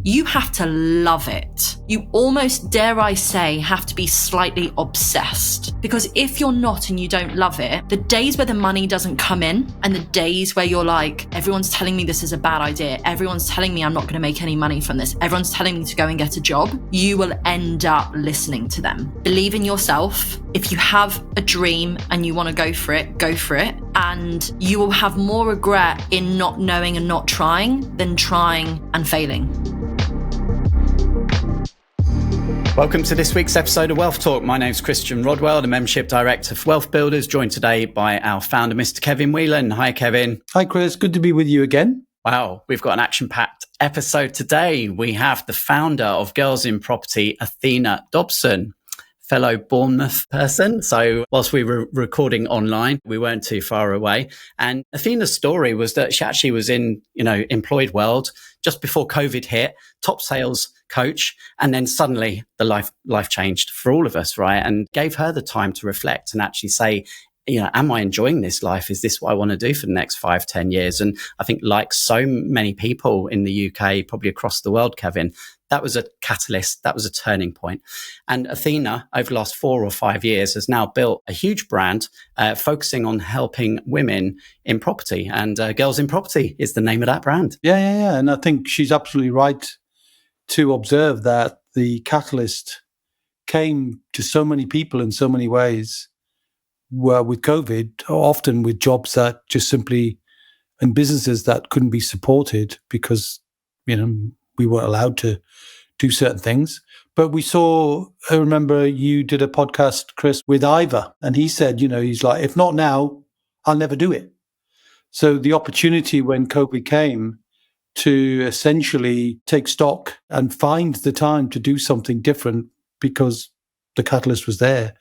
you have to love it. You almost, dare I say, have to be slightly obsessed. Because if you're not and you don't love it, the days where the money doesn't come in and the days where you're like, everyone's telling me this is a bad idea, everyone's telling me I'm not going to make any money from this, everyone's telling me to go and get a job, you will end up listening to them. Believe in yourself. If you have a dream and you want to go for it, go for it. And you will have more regret in not knowing and not trying than trying and failing. Welcome to this week's episode of Wealth Talk. My name's Christian Rodwell, the Membership Director for WealthBuilders, joined today by our founder, Mr. Kevin Whelan. Hi, Kevin. Hi, Chris. Good to be with you again. Wow, we've got an action-packed episode today. We have the founder of Girls in Property, Athena Dobson, fellow Bournemouth person. So whilst we were recording online, we weren't too far away. And Athena's story was that she actually was in, employed world just before COVID hit, top sales coach. And then suddenly the life changed for all of us, right? And gave her the time to reflect and actually say, am I enjoying this life? Is this what I want to do for the next 5-10 years? And I think like so many people in the UK, probably across the world, Kevin, that was a catalyst. That was a turning point. And Athena, over the last 4 or 5 years, has now built a huge brand focusing on helping women in property. And Girls in Property is the name of that brand. Yeah. And I think she's absolutely right to observe that the catalyst came to so many people in so many ways. Were with COVID, often with jobs that just simply, and businesses that couldn't be supported because, we weren't allowed to do certain things. But I remember you did a podcast, Chris, with Ivor, and he said, he's like, if not now, I'll never do it. So the opportunity when COVID came to essentially take stock and find the time to do something different because the catalyst was there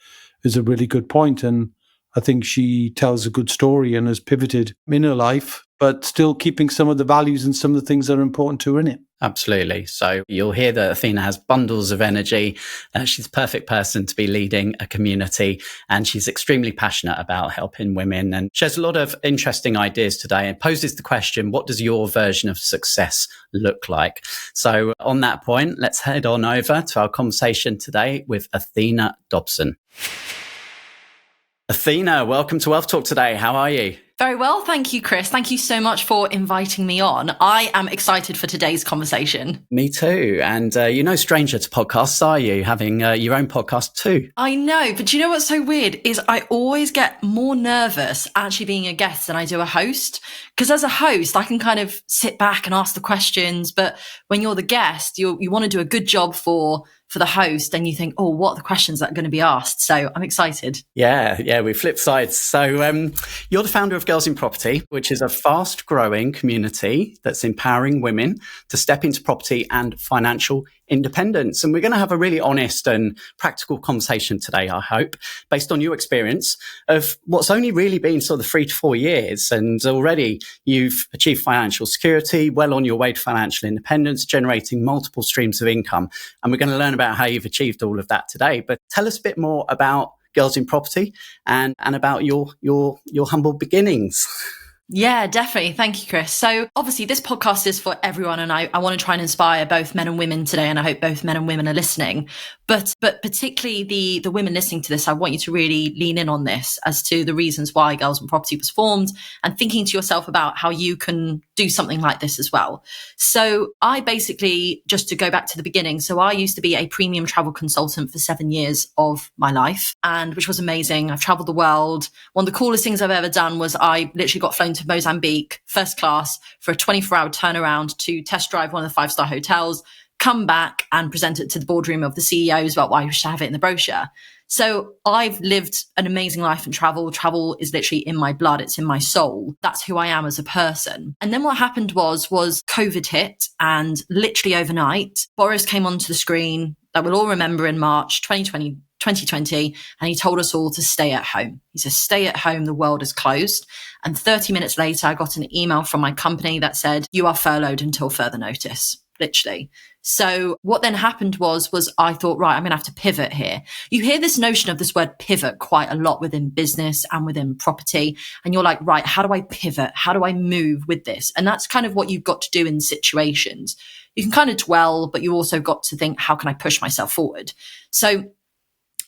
is a really good point. And I think she tells a good story and has pivoted in her life, but still keeping some of the values and some of the things that are important to her in it. Absolutely. So you'll hear that Athena has bundles of energy. She's the perfect person to be leading a community, and she's extremely passionate about helping women. And she has a lot of interesting ideas today and poses the question, what does your version of success look like? So on that point, let's head on over to our conversation today with Athena Dobson. Athena, welcome to Wealth Talk today. How are you? Very well. Thank you, Chris. Thank you so much for inviting me on. I am excited for today's conversation. Me too. And you're no stranger to podcasts, are you? Having your own podcast too. I know. But you know what's so weird is I always get more nervous actually being a guest than I do a host. Because as a host, I can kind of sit back and ask the questions. But when you're the guest, you want to do a good job for the host, and you think, oh, what are the questions that are going to be asked? So I'm excited. Yeah, we flip sides. So you're the founder of Girls in Property, which is a fast growing community that's empowering women to step into property and financial independence. And we're going to have a really honest and practical conversation today, I hope, based on your experience of what's only really been sort of 3 to 4 years. And already you've achieved financial security, well on your way to financial independence, generating multiple streams of income. And we're going to learn about how you've achieved all of that today. But tell us a bit more about Girls in Property and about your humble beginnings. Yeah, definitely. Thank you, Chris. So obviously this podcast is for everyone, and I want to try and inspire both men and women today, and I hope both men and women are listening. But particularly the women listening to this, I want you to really lean in on this as to the reasons why Girls in Property was formed, and thinking to yourself about how you can do something like this as well. So I basically, just to go back to the beginning, so I used to be a premium travel consultant for 7 years of my life, and which was amazing. I've traveled the world. One of the coolest things I've ever done was I literally got flown to Mozambique, first class, for a 24-hour turnaround to test drive one of the 5-star hotels, come back and present it to the boardroom of the CEOs about why we should have it in the brochure. So I've lived an amazing life in travel. Travel is literally in my blood. It's in my soul. That's who I am as a person. And then what happened was COVID hit, and literally overnight, Boris came onto the screen that we'll all remember in March 2020, and he told us all to stay at home. He said, stay at home, the world is closed. And 30 minutes later, I got an email from my company that said, you are furloughed until further notice, literally. So what then happened was I thought, right, I'm going to have to pivot here. You hear this notion of this word pivot quite a lot within business and within property. And you're like, right, how do I pivot? How do I move with this? And that's kind of what you've got to do in situations. you can kind of dwell, but you also got to think, how can I push myself forward? So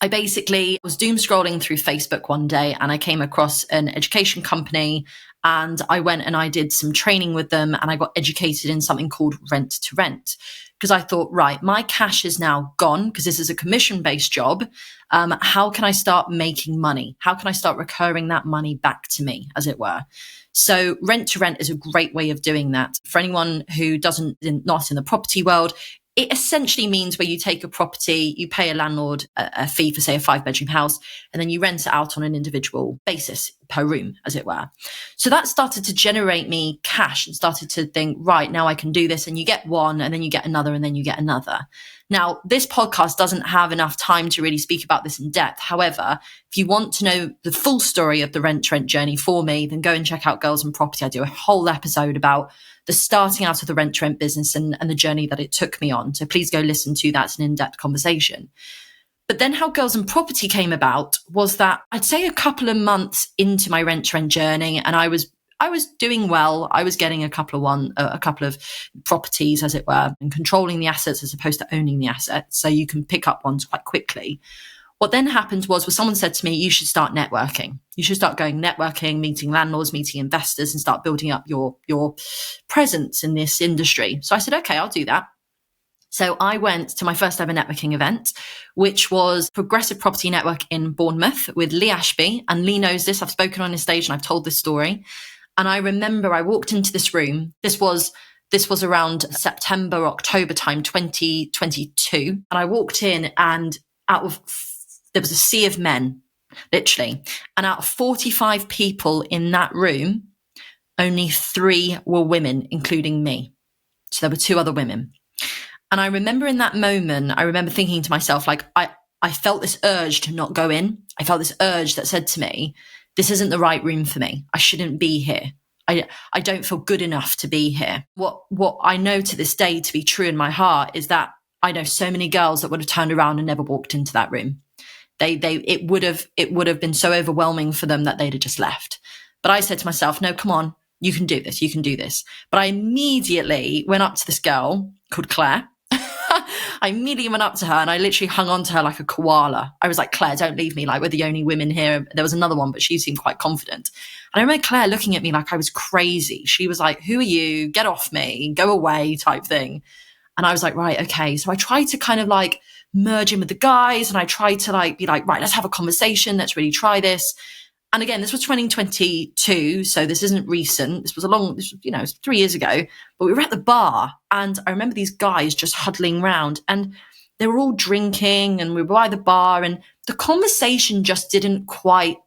I basically was doom scrolling through Facebook one day and I came across an education company, and I went and I did some training with them, and I got educated in something called rent to rent, because I thought, right, my cash is now gone because this is a commission-based job. How can I start making money? How can I start recurring that money back to me, as it were? So rent to rent is a great way of doing that. For anyone who not in the property world, it essentially means where you take a property, you pay a landlord a fee for, say, a 5-bedroom house, and then you rent it out on an individual basis per room, as it were. So that started to generate me cash and started to think, right, now I can do this. And you get one, and then you get another, and then you get another. Now, this podcast doesn't have enough time to really speak about this in depth. However, if you want to know the full story of the rent to rent journey for me, then go and check out Girls in Property. I do a whole episode about the starting out of the rent to rent business and the journey that it took me on. So please go listen to that. It's an in-depth conversation. But then how Girls in Property came about was that I'd say a couple of months into my rent to rent journey, and I was doing well. I was getting a couple of properties, as it were, and controlling the assets as opposed to owning the assets. So you can pick up ones quite quickly. What then happened was someone said to me, you should start networking. You should start going networking, meeting landlords, meeting investors, and start building up your presence in this industry. So I said, okay, I'll do that. So I went to my first ever networking event, which was Progressive Property Network in Bournemouth with Lee Ashby. And Lee knows this. I've spoken on his stage and I've told this story. And I remember I walked into this room. This was around September, October time, 2022. And I walked in, and there was a sea of men, literally. And out of 45 people in that room, only 3 were women, including me. So there were 2 other women. And I remember in that moment, I remember thinking to myself, like, I felt this urge to not go in. I felt this urge that said to me, this isn't the right room for me. I shouldn't be here. I don't feel good enough to be here. What I know to this day to be true in my heart is that I know so many girls that would have turned around and never walked into that room. It would have been so overwhelming for them that they'd have just left. But I said to myself, no, come on, you can do this. You can do this. But I immediately went up to this girl called Claire. I immediately went up to her and I literally hung on to her like a koala. I was like, Claire, don't leave me. Like, we're the only women here. There was another one, but she seemed quite confident. And I remember Claire looking at me like I was crazy. She was like, who are you? Get off me, go away type thing. And I was like, right, okay. So I tried to kind of like merge in with the guys, and I tried to like be like, right, let's have a conversation. Let's really try this. And again, this was 2022, so this isn't recent. This was 3 years ago. But we were at the bar, and I remember these guys just huddling round, and they were all drinking, and we were by the bar, and the conversation just didn't quite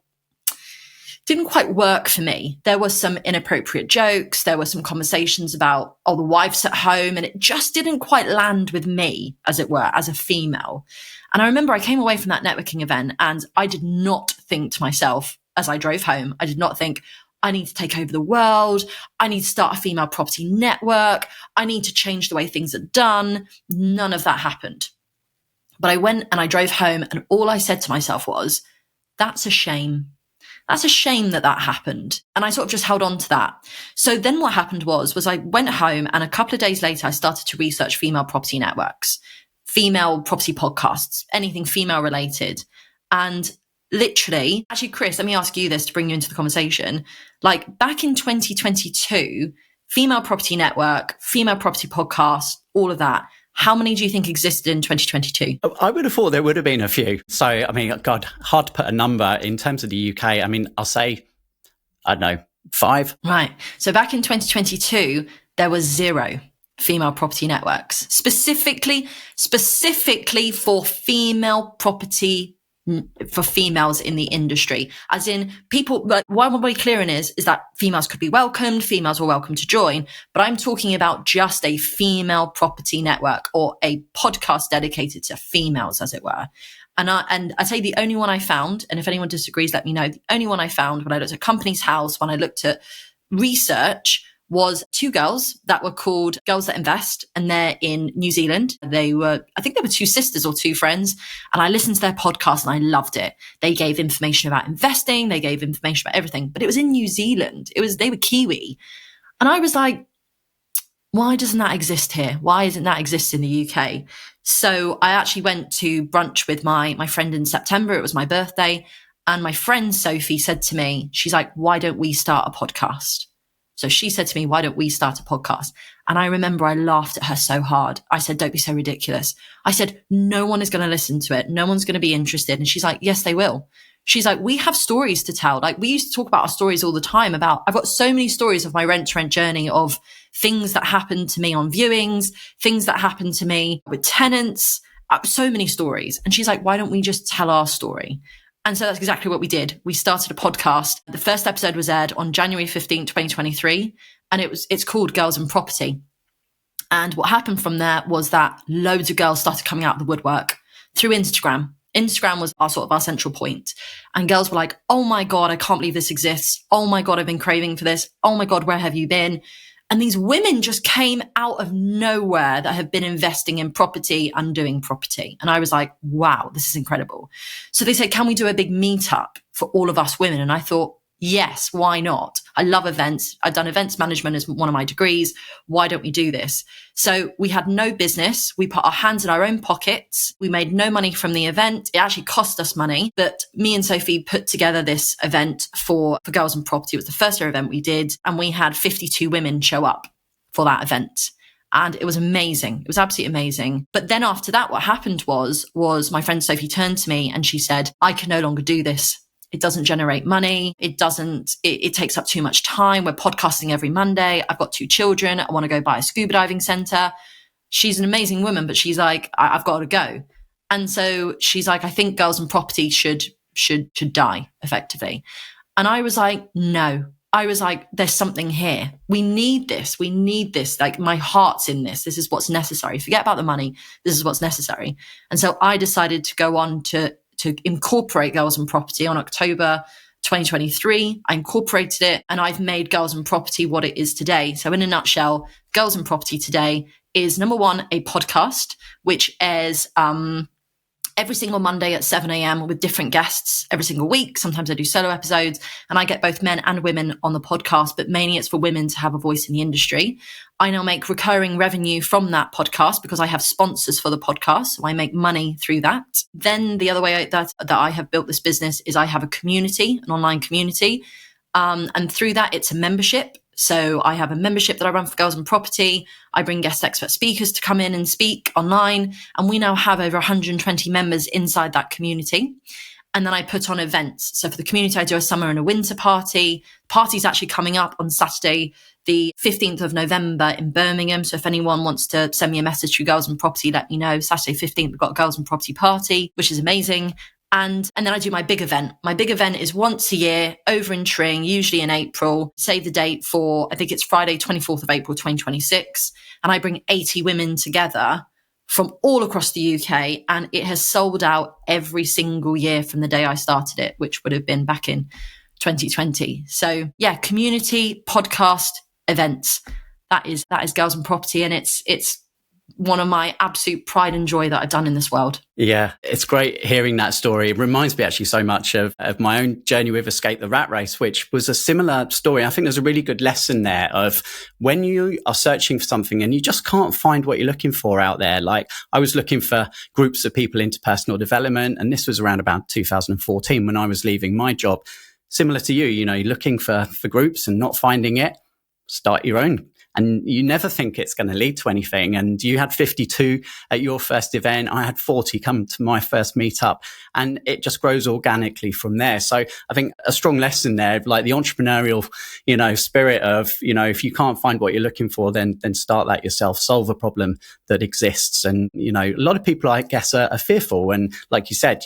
work for me. There was some inappropriate jokes. There were some conversations about, the wife's at home, and it just didn't quite land with me, as it were, as a female. And I remember I came away from that networking event, and I did not think to myself, as I drove home, I did not think, I need to take over the world. I need to start a female property network. I need to change the way things are done. None of that happened. But I went and I drove home, and all I said to myself was, that's a shame. That's a shame that happened. And I sort of just held on to that. So then what happened was I went home, and a couple of days later, I started to research female property networks, female property podcasts, anything female related. And literally, actually, Chris, let me ask you this to bring you into the conversation. Like back in 2022, female property network, female property podcast, all of that. How many do you think existed in 2022? I would have thought there would have been a few. So, I mean, God, hard to put a number in terms of the UK. I mean, I'll say, I don't know, 5. Right. So back in 2022, there was 0 female property networks, specifically for female property, for females in the industry, as in people. Like, what we're clear in is that females could be welcomed, females were welcome to join, but I'm talking about just a female property network or a podcast dedicated to females, as it were. And I say the only one I found, and if anyone disagrees, let me know. The only one I found when I looked at Companies House, when I looked at research, was 2 girls that were called Girls That Invest, and they're in New Zealand. I think they were 2 sisters or 2 friends, and I listened to their podcast and I loved it. They gave information about investing, they gave information about everything, but it was in New Zealand. They were Kiwi. And I was like, why doesn't that exist here? Why doesn't that exist in the UK? So I actually went to brunch with my friend in September. It was my birthday. And my friend Sophie said to me, she's like, why don't we start a podcast? So she said to me, why don't we start a podcast? And I remember I laughed at her so hard. I said, don't be so ridiculous. I said, no one is going to listen to it. No one's going to be interested. And she's like, yes, they will. She's like, we have stories to tell. Like, we used to talk about our stories all the time I've got so many stories of my rent-to-rent journey, of things that happened to me on viewings, things that happened to me with tenants, so many stories. And she's like, why don't we just tell our story? And so that's exactly what we did. We started a podcast. The first episode was aired on January 15th, 2023. And it's called Girls in Property. And what happened from there was that loads of girls started coming out of the woodwork through Instagram. Instagram was our central point. And girls were like, oh my God, I can't believe this exists. Oh my God, I've been craving for this. Oh my God, where have you been? And these women just came out of nowhere that have been investing in property and doing property. And I was like, wow, this is incredible. So they said, can we do a big meetup for all of us women? And I thought, yes, why not? I love events. I've done events management as one of my degrees. Why don't we do this? So we had no business. We put our hands in our own pockets. We made no money from the event. It actually cost us money. But me and Sophie put together this event for Girls in Property. It was the first ever event we did. And we had 52 women show up for that event. And it was amazing. It was absolutely amazing. But then after that, what happened was my friend Sophie turned to me and she said, I can no longer do this. It doesn't generate money. It takes up too much time. We're podcasting every Monday. I've got 2 children. I want to go buy a scuba diving center. She's an amazing woman, but she's like, I've got to go. And so she's like, I think Girls in Property should die effectively. And I was like, no. I was like, there's something here. We need this. We need this. Like, my heart's in this. This is what's necessary. Forget about the money. This is what's necessary. And so I decided to go on to incorporate Girls in Property on October 2023. I incorporated it and I've made Girls in Property what it is today. So in a nutshell, Girls in Property today is, number one, a podcast, which airs every single Monday at 7 a.m. with different guests every single week. Sometimes I do solo episodes and I get both men and women on the podcast, but mainly it's for women to have a voice in the industry. I now make recurring revenue from that podcast because I have sponsors for the podcast. So I make money through that. Then the other way that I have built this business is I have a community, an online community. And through that, it's a membership. So I have a membership that I run for Girls in Property. I bring guest expert speakers to come in and speak online. And we now have over 120 members inside that community. And then I put on events. So for the community, I do a summer and a winter party. Party's actually coming up on Saturday, the 15th of November in Birmingham. So if anyone wants to send me a message through Girls in Property, let me know. Saturday 15th, we've got a Girls in Property party, which is amazing. And then I do my big event. My big event is once a year over in Tring, usually in April. Save the date for, I think it's Friday, 24th of April, 2026. And I bring 80 women together from all across the UK. And it has sold out every single year from the day I started it, which would have been back in 2020. So yeah, community, podcast, events. That is Girls in Property. And it's one of my absolute pride and joy that I've done in this world. Yeah, it's great hearing that story. It reminds me actually so much of my own journey with Escape the Rat Race, which was a similar story. I think there's a really good lesson there of when you are searching for something and you just can't find what you're looking for out there. Like, I was looking for groups of people into personal development, and this was around about 2014 when I was leaving my job. Similar to you, you're looking for groups and not finding it, start your own. And you never think it's going to lead to anything. And you had 52 at your first event. I had 40 come to my first meetup, and it just grows organically from there. So I think a strong lesson there, like the entrepreneurial, spirit of, if you can't find what you're looking for, then start that yourself, solve a problem that exists. And, a lot of people, I guess, are fearful. And like you said,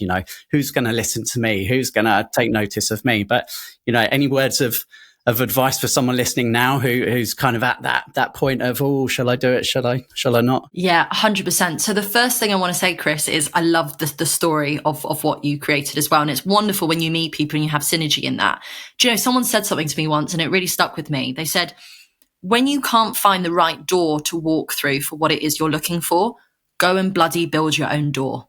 who's going to listen to me? Who's going to take notice of me? But, any words of advice for someone listening now who's kind of at that point of, oh, shall I do it? Shall I not? Yeah, 100%. So the first thing I want to say, Chris, is I love the story of what you created as well. And it's wonderful when you meet people and you have synergy in that. Do you know, someone said something to me once and it really stuck with me. They said, when you can't find the right door to walk through for what it is you're looking for, go and bloody build your own door.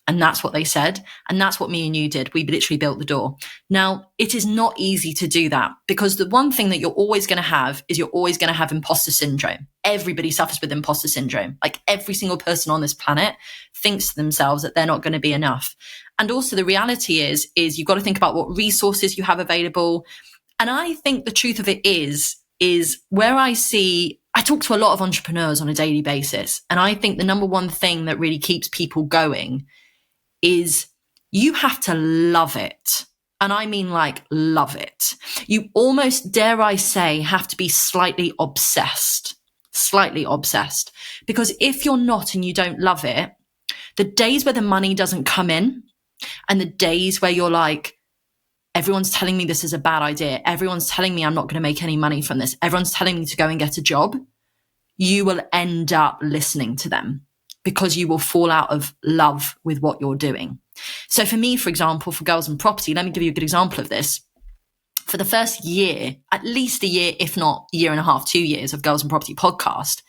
And that's what they said. And that's what me and you did. We literally built the door. Now, it is not easy to do that, because the one thing that you're always going to have is you're always going to have imposter syndrome. Everybody suffers with imposter syndrome. Like every single person on this planet thinks to themselves that they're not going to be enough. And also the reality is you've got to think about what resources you have available. And I think the truth of it is where I talk to a lot of entrepreneurs on a daily basis. And I think the number one thing that really keeps people going is you have to love it. And I mean like love it. You almost, dare I say, have to be slightly obsessed. Because if you're not and you don't love it, the days where the money doesn't come in and the days where you're like, everyone's telling me this is a bad idea, everyone's telling me I'm not going to make any money from this, everyone's telling me to go and get a job, you will end up listening to them, because you will fall out of love with what you're doing. So for me, for example, for Girls in Property, let me give you a good example of this. For the first year, at least a year, if not a year and a half, 2 years of Girls in Property podcast,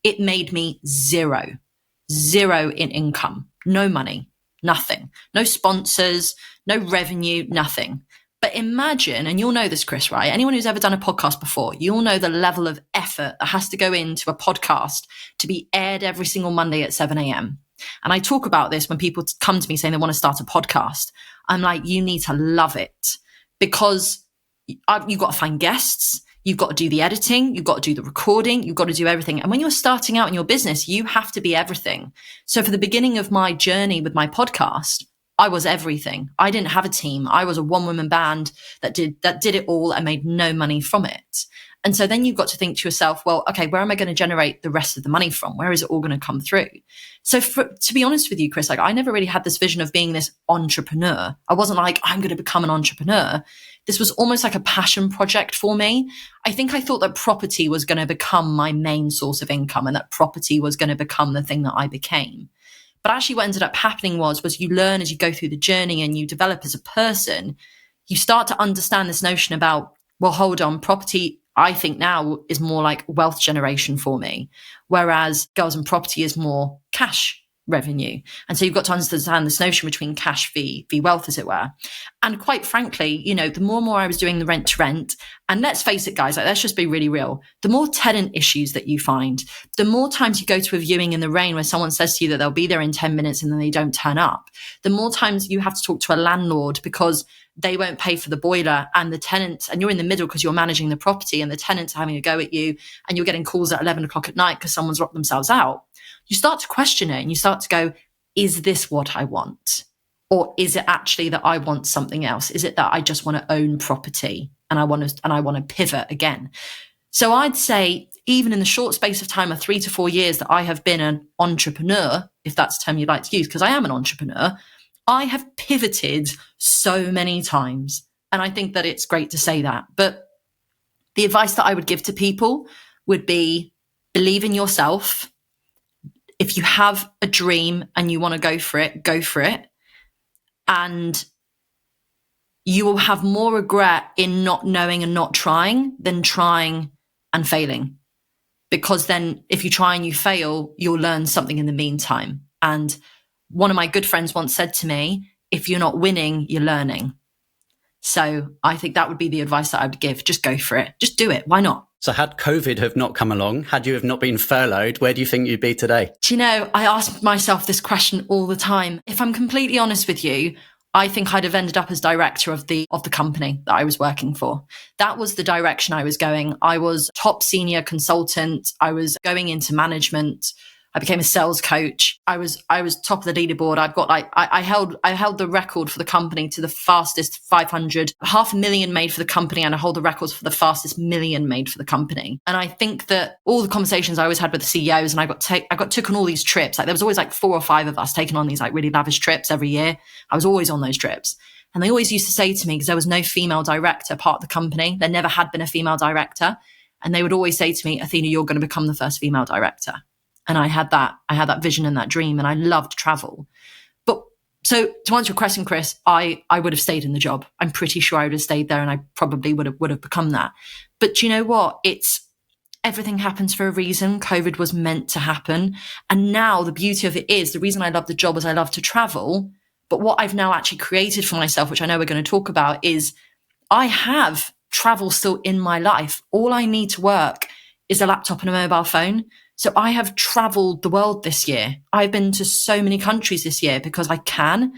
it made me zero in income, no money, nothing, no sponsors, no revenue, nothing. But imagine, and you'll know this, Chris, right? Anyone who's ever done a podcast before, you'll know the level of effort that has to go into a podcast to be aired every single Monday at 7 a.m. And I talk about this when people come to me saying they want to start a podcast. I'm like, you need to love it, because you've got to find guests, you've got to do the editing, you've got to do the recording, you've got to do everything. And when you're starting out in your business, you have to be everything. So for the beginning of my journey with my podcast, I was everything. I didn't have a team. I was a one-woman band that did it all and made no money from it. And so then you've got to think to yourself, well, okay, where am I going to generate the rest of the money from? Where is it all going to come through? So to be honest with you, Chris, like I never really had this vision of being this entrepreneur. I wasn't like, I'm going to become an entrepreneur. This was almost like a passion project for me. I think I thought that property was going to become my main source of income, and that property was going to become the thing that I became. But actually what ended up happening was you learn as you go through the journey and you develop as a person, you start to understand this notion about, well, hold on, property, I think now is more like wealth generation for me, whereas Girls in Property is more cash revenue. And so you've got to understand this notion between cash v wealth, as it were. And quite frankly, you know, the more and more I was doing the rent to rent, and let's face it, guys, like, let's just be really real. The more tenant issues that you find, the more times you go to a viewing in the rain where someone says to you that they'll be there in 10 minutes and then they don't turn up, the more times you have to talk to a landlord because they won't pay for the boiler, and the tenants, and you're in the middle because you're managing the property, and the tenants are having a go at you, and you're getting calls at 11 o'clock at night because someone's locked themselves out. You start to question it and you start to go, is this what I want? Or is it actually that I want something else? Is it that I just want to own property and I want to pivot again? So I'd say even in the short space of time of 3 to 4 years that I have been an entrepreneur, if that's a term you'd like to use, because I am an entrepreneur, I have pivoted so many times. And I think that it's great to say that. But the advice that I would give to people would be, believe in yourself. If you have a dream and you want to go for it, go for it. And you will have more regret in not knowing and not trying than trying and failing. Because then if you try and you fail, you'll learn something in the meantime. And one of my good friends once said to me, if you're not winning, you're learning. So I think that would be the advice that I would give. Just go for it. Just do it. Why not? So had COVID have not come along, had you have not been furloughed, where do you think you'd be today? Do you know, I ask myself this question all the time. If I'm completely honest with you, I think I'd have ended up as director of the company that I was working for. That was the direction I was going. I was top senior consultant. I was going into management. I became a sales coach. I was top of the leaderboard. I've got I held the record for the company to the fastest 500, 500,000 made for the company, and I hold the records for the fastest 1 million made for the company. And I think that all the conversations I always had with the CEOs, and I got took on all these trips. Like there was always like 4 or 5 of us taking on these like really lavish trips every year. I was always on those trips. And they always used to say to me, because there was no female director part of the company, there never had been a female director. And they would always say to me, Athena, you're going to become the first female director. And I had that vision and that dream, and I loved travel. But so to answer your question, Chris, I would have stayed in the job. I'm pretty sure I would have stayed there, and I probably would have become that. But do you know what? everything happens for a reason. COVID was meant to happen. And now the beauty of it is, the reason I love the job is I love to travel. But what I've now actually created for myself, which I know we're going to talk about, is I have travel still in my life. All I need to work is a laptop and a mobile phone. So I have traveled the world this year. I've been to so many countries this year because I can.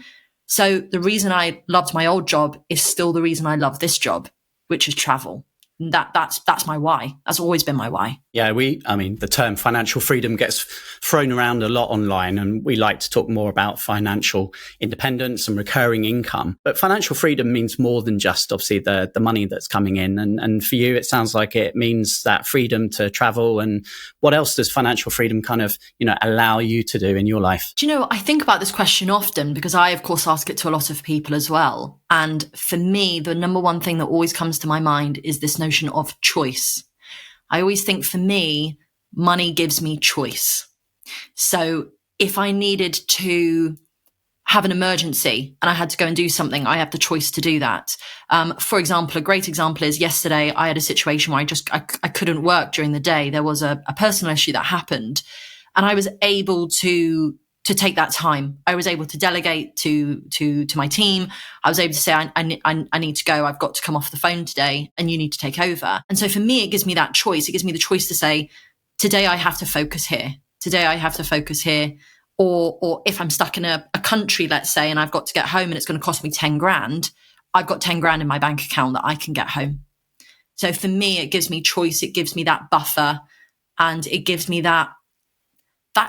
So the reason I loved my old job is still the reason I love this job, which is travel. And that's my why. That's always been my why. Yeah, the term financial freedom gets thrown around a lot online, and we like to talk more about financial independence and recurring income. But financial freedom means more than just obviously the money that's coming in. And for you, it sounds like it means that freedom to travel. And what else does financial freedom kind of, allow you to do in your life? Do you know, I think about this question often because I, of course, ask it to a lot of people as well. And for me, the number one thing that always comes to my mind is this notion of choice. I always think for me, money gives me choice. So if I needed to have an emergency and I had to go and do something, I have the choice to do that. For example, a great example is yesterday I had a situation where I couldn't work during the day. There was a personal issue that happened and I was able to take that time. I was able to delegate to my team. I was able to say, I need to go. I've got to come off the phone today and you need to take over. And so for me, it gives me that choice. It gives me the choice to say, today I have to focus here. Today I have to focus here. Or if I'm stuck in a country, let's say, and I've got to get home and it's going to cost me 10 grand, I've got 10 grand in my bank account that I can get home. So for me, it gives me choice. It gives me that buffer and it gives me that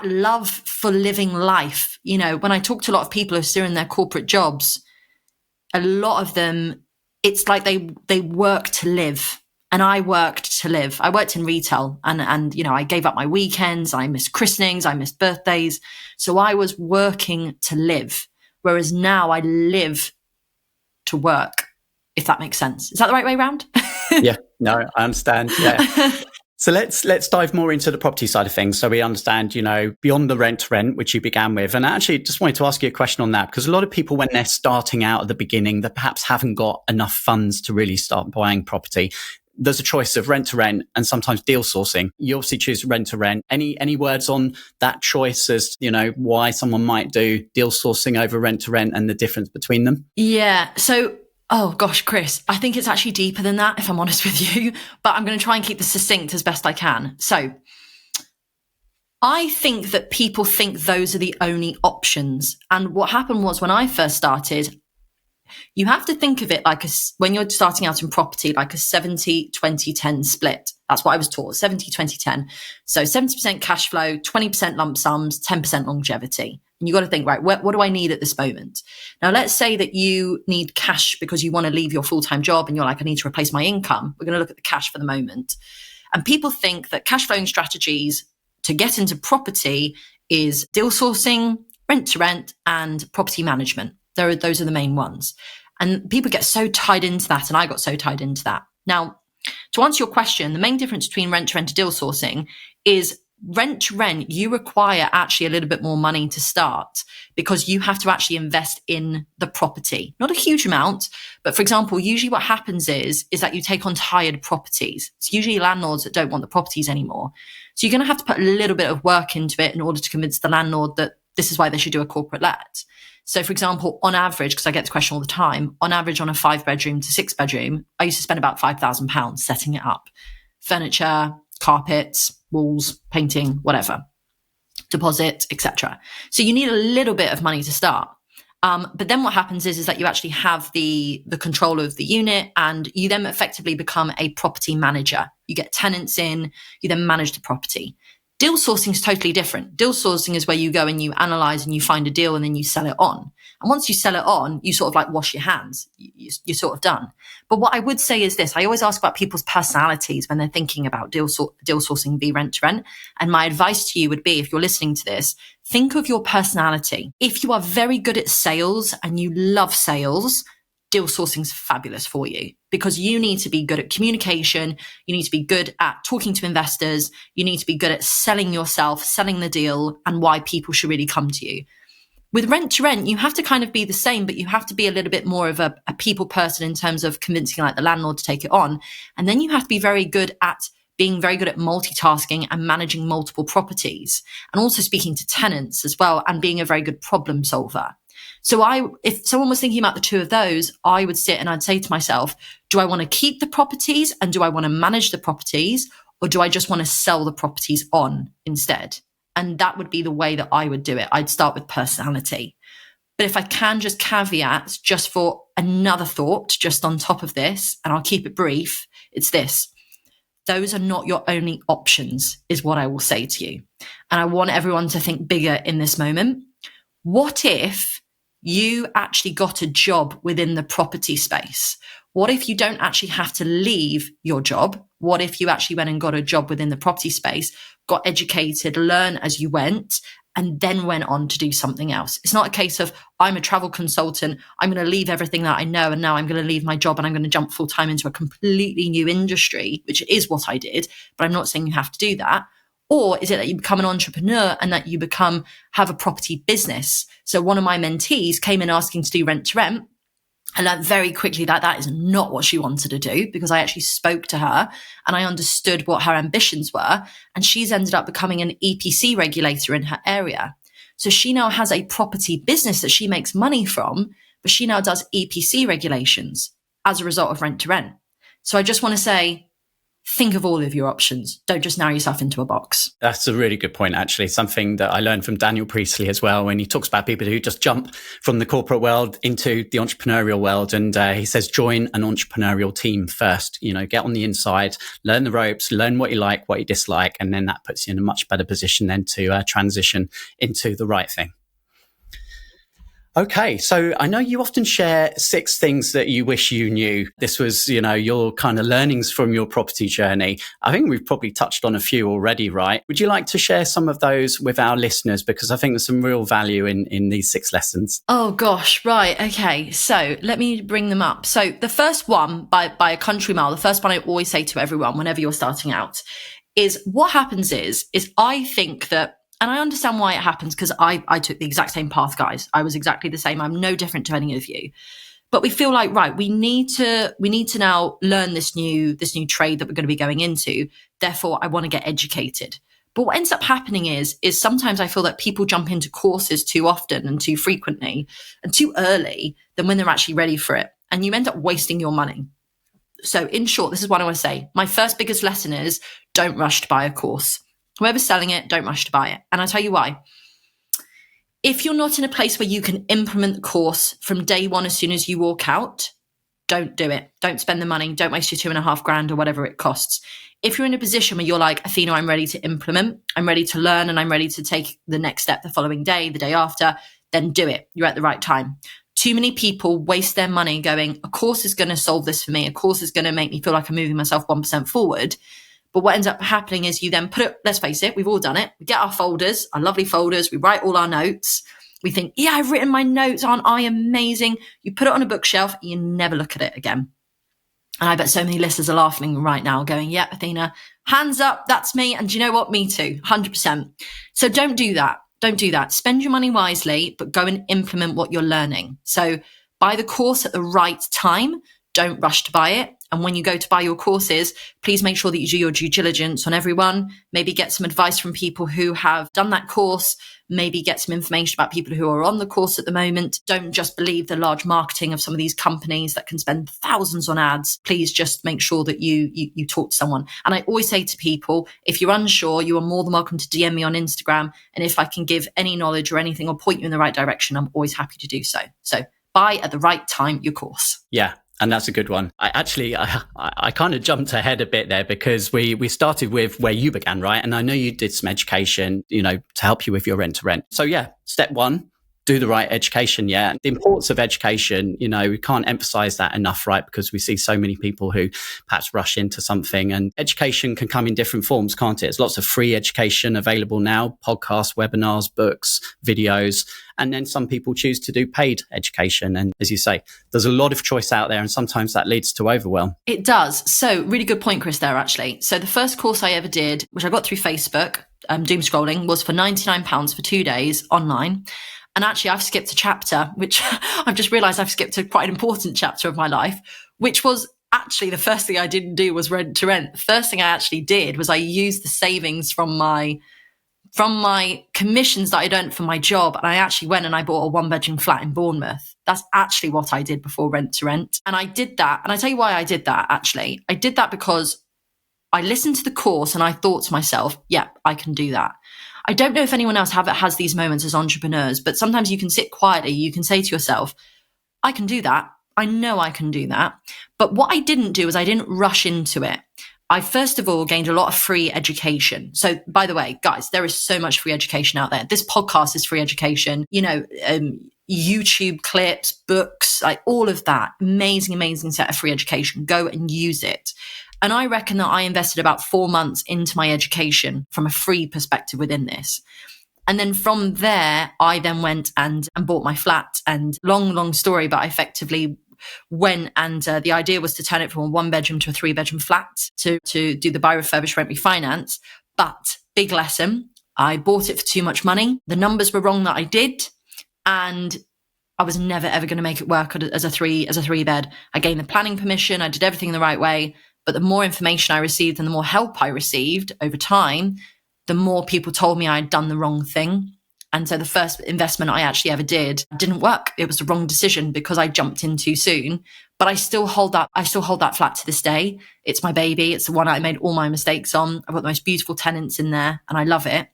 love for living life. When I talk to a lot of people who are still in their corporate jobs, a lot of them, it's like they work to live. And I worked to live. I worked in retail and I gave up my weekends. I missed christenings. I missed birthdays. So I was working to live. Whereas now I live to work, if that makes sense. Is that the right way around? Yeah, no, I understand. Yeah. So let's dive more into the property side of things so we understand, beyond the rent, which you began with. And I actually just wanted to ask you a question on that, because a lot of people, when they're starting out at the beginning, that perhaps haven't got enough funds to really start buying property. There's a choice of rent to rent and sometimes deal sourcing. You obviously choose rent to rent. Any words on that choice as, why someone might do deal sourcing over rent to rent and the difference between them? Yeah. So oh gosh, Chris, I think it's actually deeper than that, if I'm honest with you, but I'm going to try and keep this succinct as best I can. So I think that people think those are the only options. And what happened was when I first started, you have to think of it like when you're starting out in property, like a 70-20-10 split. That's what I was taught, 70-20-10. So 70% cash flow, 20% lump sums, 10% longevity. And you got to think, right, what do I need at this moment? Now, let's say that you need cash because you want to leave your full-time job and you're like, I need to replace my income. We're going to look at the cash for the moment. And people think that cash flowing strategies to get into property is deal sourcing, rent to rent, and property management. Those are the main ones. And people get so tied into that. And I got so tied into that. Now, to answer your question, the main difference between rent to rent and deal sourcing is rent to rent, you require actually a little bit more money to start because you have to actually invest in the property. Not a huge amount, but for example, usually what happens is that you take on tired properties. It's usually landlords that don't want the properties anymore. So you're going to have to put a little bit of work into it in order to convince the landlord that this is why they should do a corporate let. So for example, on average, because I get this question all the time, on average on a 5-bedroom to 6-bedroom, I used to spend about £5,000 setting it up. Furniture, carpets, walls, painting, whatever, deposit, etc. So you need a little bit of money to start. But then what happens is that you actually have the control of the unit and you then effectively become a property manager. You get tenants in, you then manage the property. Deal sourcing is totally different. Deal sourcing is where you go and you analyze and you find a deal and then you sell it on. And once you sell it on, you sort of like wash your hands. You're sort of done. But what I would say is this. I always ask about people's personalities when they're thinking about deal sourcing v rent to rent. And my advice to you would be, if you're listening to this, think of your personality. If you are very good at sales and you love sales, deal sourcing is fabulous for you because you need to be good at communication. You need to be good at talking to investors. You need to be good at selling yourself, selling the deal and why people should really come to you. With rent to rent, you have to kind of be the same, but you have to be a little bit more of a people person in terms of convincing like the landlord to take it on. And then you have to be very good at being very good at multitasking and managing multiple properties, and also speaking to tenants as well, and being a very good problem solver. So if someone was thinking about the two of those, I would sit and I'd say to myself, do I want to keep the properties and do I want to manage the properties, or do I just want to sell the properties on instead? And that would be the way that I would do it. I'd start with personality. But if I can just caveat just for another thought, just on top of this, and I'll keep it brief, it's this. Those are not your only options, is what I will say to you. And I want everyone to think bigger in this moment. What if you actually got a job within the property space? What if you don't actually have to leave your job? What if you actually went and got a job within the property space, got educated, learn as you went, and then went on to do something else? It's not a case of, I'm a travel consultant, I'm going to leave everything that I know, and now I'm going to leave my job and I'm going to jump full time into a completely new industry, which is what I did, but I'm not saying you have to do that. Or is it that you become an entrepreneur and that you have a property business? So one of my mentees came in asking to do rent to rent. I learned very quickly that that is not what she wanted to do, because I actually spoke to her and I understood what her ambitions were. And she's ended up becoming an EPC regulator in her area. So she now has a property business that she makes money from, but she now does EPC regulations as a result of rent to rent. So I just want to say, think of all of your options. Don't just narrow yourself into a box. That's a really good point, actually. Something that I learned from Daniel Priestley as well, when he talks about people who just jump from the corporate world into the entrepreneurial world. And he says, join an entrepreneurial team first, get on the inside, learn the ropes, learn what you like, what you dislike. And then that puts you in a much better position then to transition into the right thing. Okay, so I know you often share 6 things that you wish you knew. This was, your kind of learnings from your property journey. I think we've probably touched on a few already, right? Would you like to share some of those with our listeners? Because I think there's some real value in these 6 lessons. Oh gosh, right. Okay, so let me bring them up. So the first one, by a country mile, the first one I always say to everyone whenever you're starting out is, what happens is I think that, and I understand why it happens, because I took the exact same path, guys. I was exactly the same. I'm no different to any of you. But we feel like, right, we need to now learn this new trade that we're going to be going into. Therefore, I want to get educated. But what ends up happening is sometimes I feel that people jump into courses too often and too frequently and too early than when they're actually ready for it. And you end up wasting your money. So in short, this is what I want to say. My first biggest lesson is, don't rush to buy a course. Whoever's selling it, don't rush to buy it. And I'll tell you why. If you're not in a place where you can implement the course from day one as soon as you walk out, don't do it. Don't spend the money. Don't waste your $2,500 or whatever it costs. If you're in a position where you're like, Athena, I'm ready to implement, I'm ready to learn, and I'm ready to take the next step the following day, the day after, then do it. You're at the right time. Too many people waste their money going, a course is going to solve this for me. A course is going to make me feel like I'm moving myself 1% forward. But what ends up happening is you then put it, let's face it, we've all done it. We get our folders, our lovely folders. We write all our notes. We think, yeah, I've written my notes. Aren't I amazing? You put it on a bookshelf. You never look at it again. And I bet so many listeners are laughing right now going, yeah, Athena, hands up. That's me. And do you know what? Me too. 100%. So don't do that. Don't do that. Spend your money wisely, but go and implement what you're learning. So buy the course at the right time. Don't rush to buy it. And when you go to buy your courses, please make sure that you do your due diligence on everyone. Maybe get some advice from people who have done that course. Maybe get some information about people who are on the course at the moment. Don't just believe the large marketing of some of these companies that can spend thousands on ads. Please just make sure that you talk to someone. And I always say to people, if you're unsure, you are more than welcome to DM me on Instagram. And if I can give any knowledge or anything or point you in the right direction, I'm always happy to do so. So buy at the right time your course. Yeah. And that's a good one. I kind of jumped ahead a bit there, because we started with where you began, right? And I know you did some education, to help you with your rent to rent. So yeah, step 1, do the right education. Yeah. The importance of education, we can't emphasize that enough, right? Because we see so many people who perhaps rush into something, and education can come in different forms, can't it? There's lots of free education available now, podcasts, webinars, books, videos. And then some people choose to do paid education. And as you say, there's a lot of choice out there, and sometimes that leads to overwhelm. It does. So really good point, Chris, there, actually. So the first course I ever did, which I got through Facebook, doom scrolling, was for £99 for 2 days online. And actually, I've skipped a chapter, which I've just realized I've skipped a quite an important chapter of my life, which was actually, the first thing I didn't do was rent to rent. The first thing I actually did was I used the savings from my commissions that I'd earned from my job. And I actually went and I bought a 1-bedroom flat in Bournemouth. That's actually what I did before rent to rent. And I did that. And I tell you why I did that, actually. I did that because I listened to the course and I thought to myself, yeah, I can do that. I don't know if anyone else has these moments as entrepreneurs, but sometimes you can sit quietly. You can say to yourself, I can do that. I know I can do that. But what I didn't do is I didn't rush into it. I first of all gained a lot of free education. So by the way, guys, there is so much free education out there. This podcast is free education, YouTube clips, books, like all of that. Amazing set of free education. Go and use it. And I reckon that I invested about 4 months into my education from a free perspective within this. And then from there, I then went and bought my flat. And long story, but I effectively went and the idea was to turn it from a 1-bedroom to a 3-bedroom flat to do the buy, refurbish, rent, refinance. But big lesson, I bought it for too much money. The numbers were wrong that I did. And I was never, ever going to make it work as a 3-bed. I gained the planning permission. I did everything the right way. But the more information I received and the more help I received over time, the more people told me I'd done the wrong thing. And so the first investment I actually ever did didn't work. It was the wrong decision because I jumped in too soon. But I still hold that flat to this day. It's my baby. It's the one I made all my mistakes on. I've got the most beautiful tenants in there and I love it.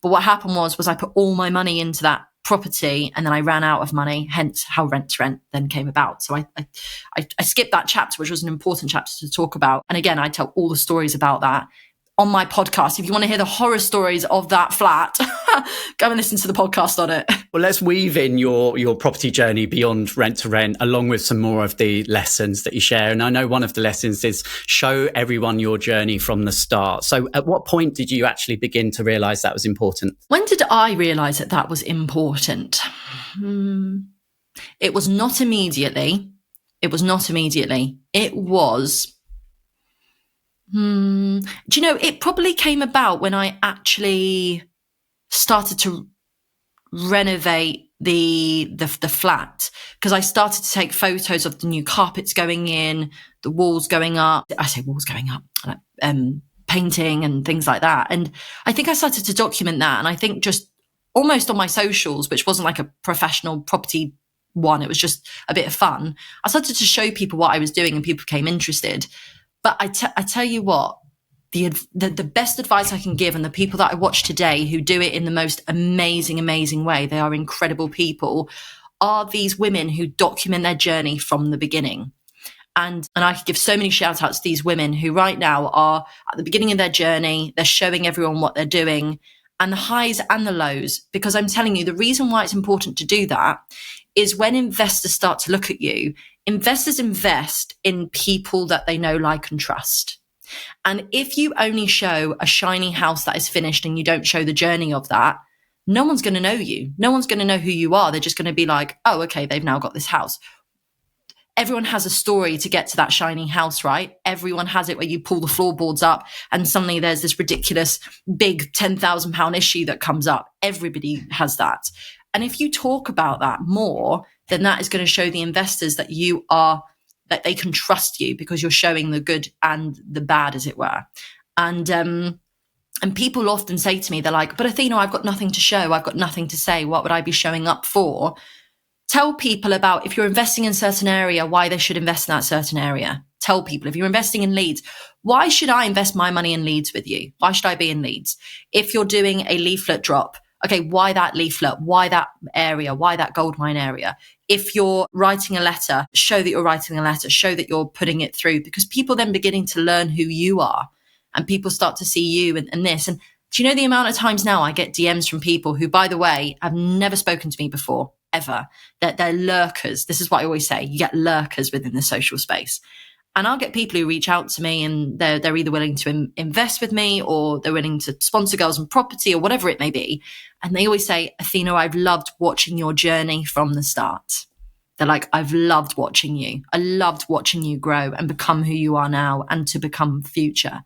But what happened was I put all my money into that property and then I ran out of money, hence how rent to rent then came about. So I skipped that chapter, which was an important chapter to talk about. And again, I tell all the stories about that on my podcast. If you want to hear the horror stories of that flat, go and listen to the podcast on it. Well, let's weave in your property journey beyond rent to rent, along with some more of the lessons that you share. And I know one of the lessons is show everyone your journey from the start. So at what point did you actually begin to realize that was important? When did I realize that was important? It was not immediately. It was, do you know, it probably came about when I actually started to renovate the flat, because I started to take photos of the new carpets going in, the walls going up. I say walls going up, painting and things like that. And I think I started to document that. And I think just almost on my socials, which wasn't like a professional property one, it was just a bit of fun. I started to show people what I was doing and people became interested. But I tell you what, the best advice I can give, and the people that I watch today who do it in the most amazing way, they are incredible people, are these women who document their journey from the beginning. And I could give so many shout outs to these women who right now are at the beginning of their journey. They're showing everyone what they're doing and the highs and the lows, because I'm telling you, the reason why it's important to do that is when investors start to look at you, investors invest in people that they know, like, and trust. And if you only show a shiny house that is finished and you don't show the journey of that, no one's going to know you. No one's going to know who you are. They're just going to be like, oh, okay, they've now got this house. Everyone has a story to get to that shiny house, right? Everyone has it where you pull the floorboards up and suddenly there's this ridiculous big £10,000 issue that comes up. Everybody has that. And if you talk about that more, then that is going to show the investors that that they can trust you, because you're showing the good and the bad, as it were. And people often say to me, they're like, but Athena, I've got nothing to show. I've got nothing to say. What would I be showing up for? Tell people about, if you're investing in a certain area, why they should invest in that certain area. Tell people, if you're investing in Leeds, why should I invest my money in Leeds with you? Why should I be in Leeds? If you're doing a leaflet drop, okay, why that leaflet? Why that area? Why that goldmine area? If you're writing a letter, show that you're writing a letter, show that you're putting it through, because people then beginning to learn who you are and people start to see you and this. And do you know the amount of times now I get DMs from people who, by the way, have never spoken to me before, ever, that they're lurkers. This is what I always say. You get lurkers within the social space. And I'll get people who reach out to me and they're either willing to invest with me or they're willing to sponsor Girls in Property or whatever it may be. And they always say, Athena, I've loved watching your journey from the start. They're like, I've loved watching you. I loved watching you grow and become who you are now and to become future.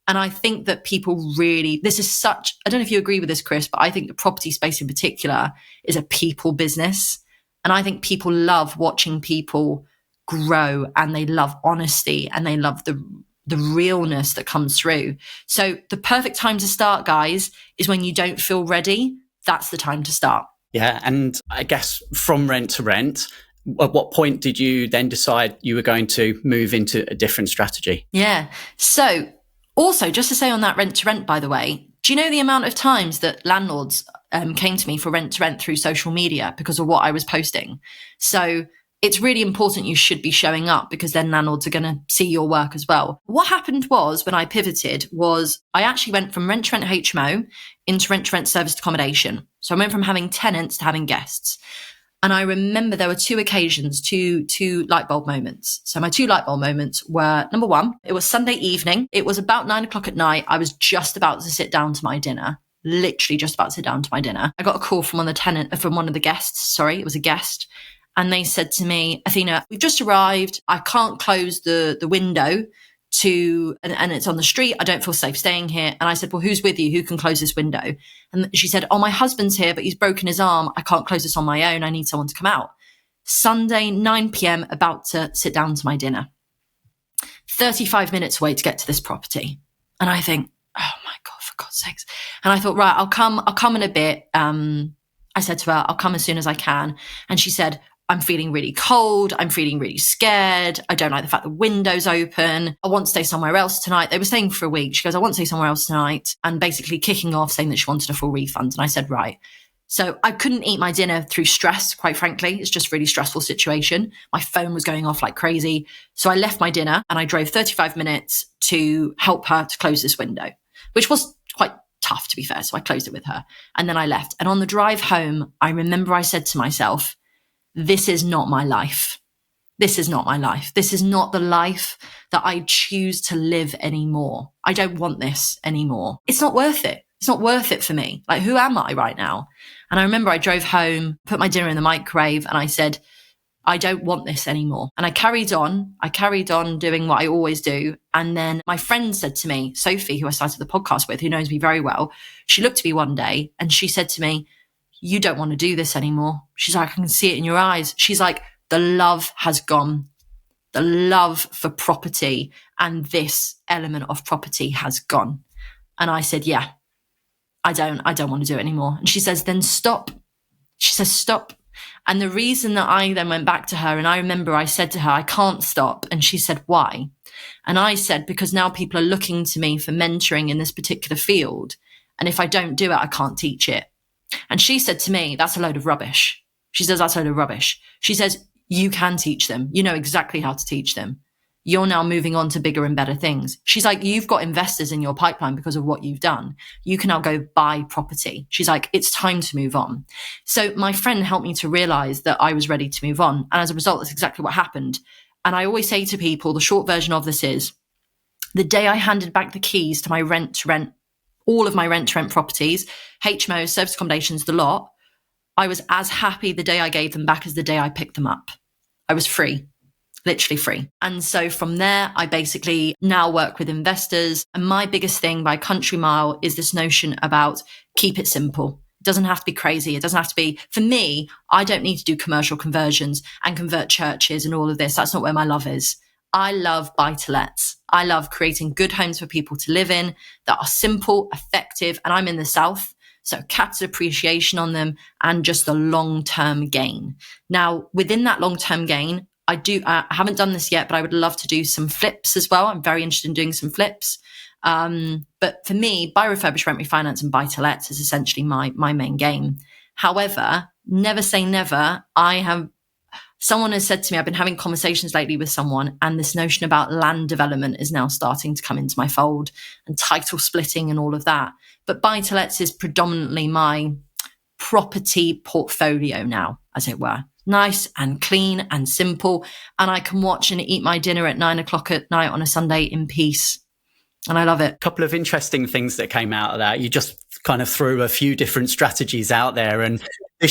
And I think that people really, I don't know if you agree with this, Chris, but I think the property space in particular is a people business. And I think people love watching people grow, and they love honesty, and they love the realness that comes through. So the perfect time to start, guys, is when you don't feel ready. That's the time to start. Yeah. And I guess from rent to rent, at what point did you then decide you were going to move into a different strategy? Yeah. So also, just to say on that rent to rent, by the way, do you know the amount of times that landlords came to me for rent to rent through social media because of what I was posting? So it's really important you should be showing up, because then landlords are going to see your work as well. What happened was, when I pivoted, was I actually went from rent to rent HMO into rent to rent serviced accommodation. So I went from having tenants to having guests. And I remember there were two occasions, two light bulb moments. So my two light bulb moments were, number one, it was Sunday evening. It was about 9 o'clock at night. I was just about to sit down to my dinner, literally just about to sit down to my dinner. I got a call from one of the guests. Sorry, it was a guest. And they said to me, Athena, we've just arrived. I can't close the window and it's on the street. I don't feel safe staying here. And I said, well, who's with you? Who can close this window? And she said, oh, my husband's here, but he's broken his arm. I can't close this on my own. I need someone to come out. Sunday, 9 p.m, about to sit down to my dinner. 35 minutes away to get to this property. And I think, oh my God, for God's sakes. And I thought, right, I'll come in a bit. I said to her, I'll come as soon as I can. And she said, I'm feeling really cold. I'm feeling really scared. I don't like the fact the window's open. I want to stay somewhere else tonight. They were staying for a week. She goes, I want to stay somewhere else tonight. And basically kicking off, saying that she wanted a full refund. And I said, right. So I couldn't eat my dinner through stress, quite frankly. It's just a really stressful situation. My phone was going off like crazy. So I left my dinner and I drove 35 minutes to help her to close this window, which was quite tough, to be fair. So I closed it with her and then I left. And on the drive home, I remember I said to myself, this is not my life. This is not my life. This is not the life that I choose to live anymore. I don't want this anymore. It's not worth it. It's not worth it for me. Like, who am I right now? And I remember I drove home, put my dinner in the microwave, and I said, I don't want this anymore. And I carried on. Doing what I always do. And then my friend said to me, Sophie, who I started the podcast with, who knows me very well, she looked at me one day and she said to me, you don't want to do this anymore. She's like, I can see it in your eyes. She's like, the love has gone. The love for property and this element of property has gone. And I said, yeah, I don't want to do it anymore. And she says, then stop. She says, stop. And the reason that I then went back to her, and I remember I said to her, I can't stop. And she said, why? And I said, because now people are looking to me for mentoring in this particular field. And if I don't do it, I can't teach it. And she said to me, that's a load of rubbish. She says, that's a load of rubbish. She says, you can teach them. You know exactly how to teach them. You're now moving on to bigger and better things. She's like, you've got investors in your pipeline because of what you've done. You can now go buy property. She's like, it's time to move on. So my friend helped me to realize that I was ready to move on. And as a result, that's exactly what happened. And I always say to people, the short version of this is, the day I handed back the keys to my rent-to-rent, all of my rent-to-rent properties, HMOs, service accommodations, the lot, I was as happy the day I gave them back as the day I picked them up. I was free, literally free. And so from there, I basically now work with investors. And my biggest thing by country mile is this notion about keep it simple. It doesn't have to be crazy. It doesn't have to be, for me, I don't need to do commercial conversions and convert churches and all of this. That's not where my love is. I love buy-to-lets. I love creating good homes for people to live in that are simple, effective, and I'm in the South, so capital appreciation on them and just the long-term gain. Now, within that long-term gain, I haven't done this yet, but I would love to do some flips as well. I'm very interested in doing some flips. But for me, buy, refurbish, rent, refinance, and buy-to-lets is essentially my main game. However, never say never. Someone has said to me, I've been having conversations lately with someone, and this notion about land development is now starting to come into my fold, and title splitting and all of that. But buy-to-lets is predominantly my property portfolio now, as it were. Nice and clean and simple. And I can watch and eat my dinner at 9 o'clock at night on a Sunday in peace. And I love it. A couple of interesting things that came out of that. You just kind of threw a few different strategies out there. And But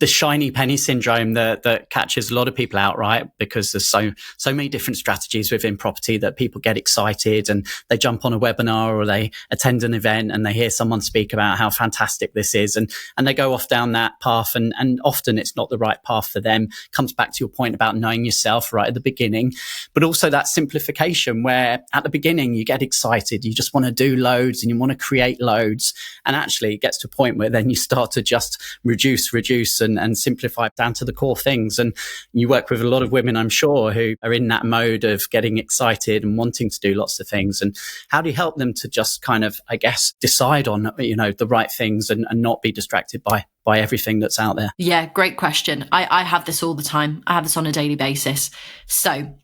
the shiny penny syndrome that catches a lot of people out, right? Because there's so many different strategies within property that people get excited and they jump on a webinar or they attend an event and they hear someone speak about how fantastic this is, and they go off down that path, and often it's not the right path for them. Comes back to your point about knowing yourself right at the beginning, but also that simplification where at the beginning you get excited, you just want to do loads and you want to create loads, and actually it gets to a point where then you start to just reduce and simplify down to the core things. And you work with a lot of women, I'm sure, who are in that mode of getting excited and wanting to do lots of things. And how do you help them to just kind of, I guess, decide on, the right things and not be distracted by everything that's out there? Yeah, great question. I have this all the time. I have this on a daily basis. So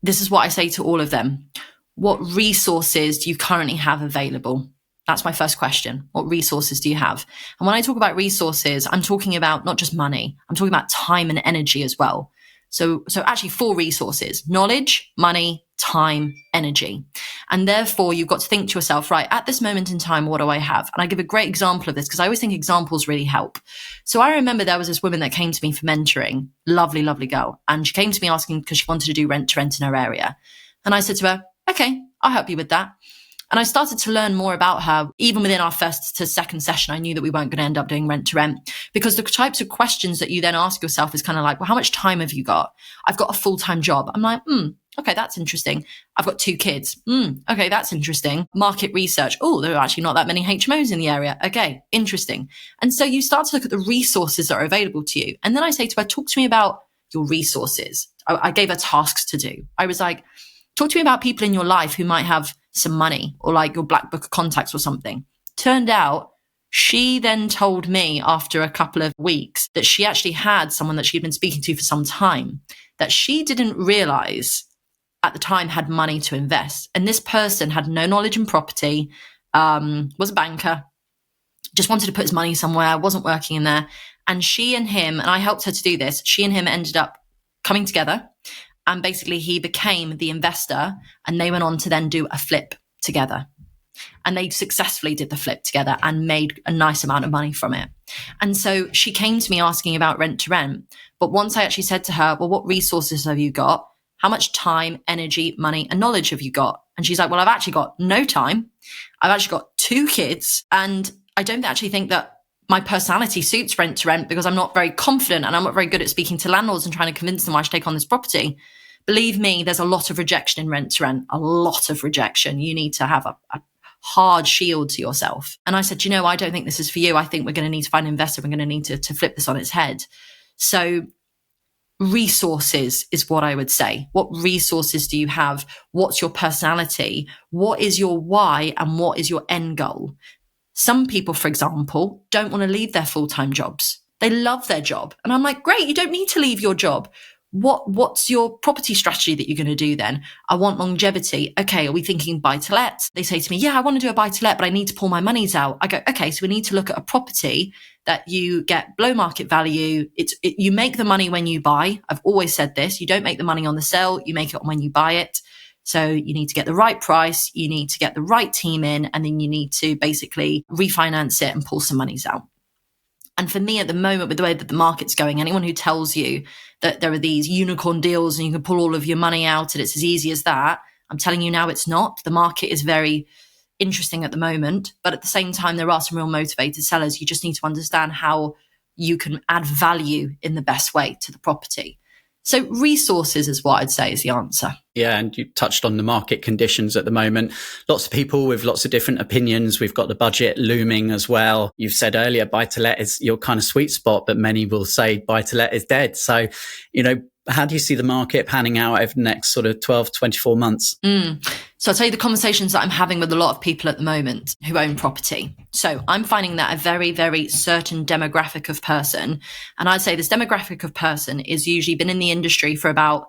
this is what I say to all of them. What resources do you currently have available? That's my first question. What resources do you have? And when I talk about resources, I'm talking about not just money. I'm talking about time and energy as well. So actually 4 resources: knowledge, money, time, energy. And therefore you've got to think to yourself, right, at this moment in time, what do I have? And I give a great example of this because I always think examples really help. So I remember there was this woman that came to me for mentoring, lovely, lovely girl. And she came to me asking because she wanted to do rent to rent in her area. And I said to her, okay, I'll help you with that. And I started to learn more about her. Even within our first to second session, I knew that we weren't going to end up doing rent to rent, because the types of questions that you then ask yourself is kind of like, well, how much time have you got? I've got a full-time job. I'm like, okay, that's interesting. I've got 2 kids. Okay, that's interesting. Market research. Oh, there are actually not that many HMOs in the area. Okay, interesting. And so you start to look at the resources that are available to you. And then I say to her, talk to me about your resources. I gave her tasks to do. I was like, talk to me about people in your life who might have some money, or like your black book of contacts or something. Turned out she then told me after a couple of weeks that she actually had someone that she'd been speaking to for some time that she didn't realize at the time had money to invest. And this person had no knowledge in property, was a banker, just wanted to put his money somewhere, wasn't working in there. And she and him, and I helped her to do this, she and him ended up coming together. And basically he became the investor, and they went on to then do a flip together. And they successfully did the flip together and made a nice amount of money from it. And so she came to me asking about rent to rent. But once I actually said to her, well, what resources have you got? How much time, energy, money, and knowledge have you got? And she's like, well, I've actually got no time. I've actually got 2 kids. And I don't actually think that my personality suits rent to rent, because I'm not very confident and I'm not very good at speaking to landlords and trying to convince them I should take on this property. Believe me, there's a lot of rejection in rent to rent, a lot of rejection. You need to have a hard shield to yourself. And I said, I don't think this is for you. I think we're going to need to find an investor. We're going to need to flip this on its head. So resources is what I would say. What resources do you have? What's your personality? What is your why? And what is your end goal? Some people, for example, don't want to leave their full-time jobs. They love their job. And I'm like, great, you don't need to leave your job. What's your property strategy that you're going to do then? I want longevity. Okay, are we thinking buy-to-let? They say to me, yeah, I want to do a buy-to-let, but I need to pull my monies out. I go, okay, so we need to look at a property that you get below market value. You make the money when you buy. I've always said this. You don't make the money on the sale. You make it when you buy it. So you need to get the right price, you need to get the right team in, and then you need to basically refinance it and pull some monies out. And for me at the moment, with the way that the market's going, anyone who tells you that there are these unicorn deals and you can pull all of your money out and it's as easy as that, I'm telling you now it's not. The market is very interesting at the moment, but at the same time, there are some real motivated sellers. You just need to understand how you can add value in the best way to the property. So resources is what I'd say is the answer. Yeah, and you touched on the market conditions at the moment. Lots of people with lots of different opinions. We've got the budget looming as well. You've said earlier, buy-to-let is your kind of sweet spot, but many will say buy-to-let is dead. So, how do you see the market panning out over the next sort of 12, 24 months? So I'll tell you the conversations that I'm having with a lot of people at the moment who own property. So I'm finding that a very, very certain demographic of person, and I'd say this demographic of person is usually been in the industry for about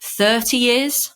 30 years.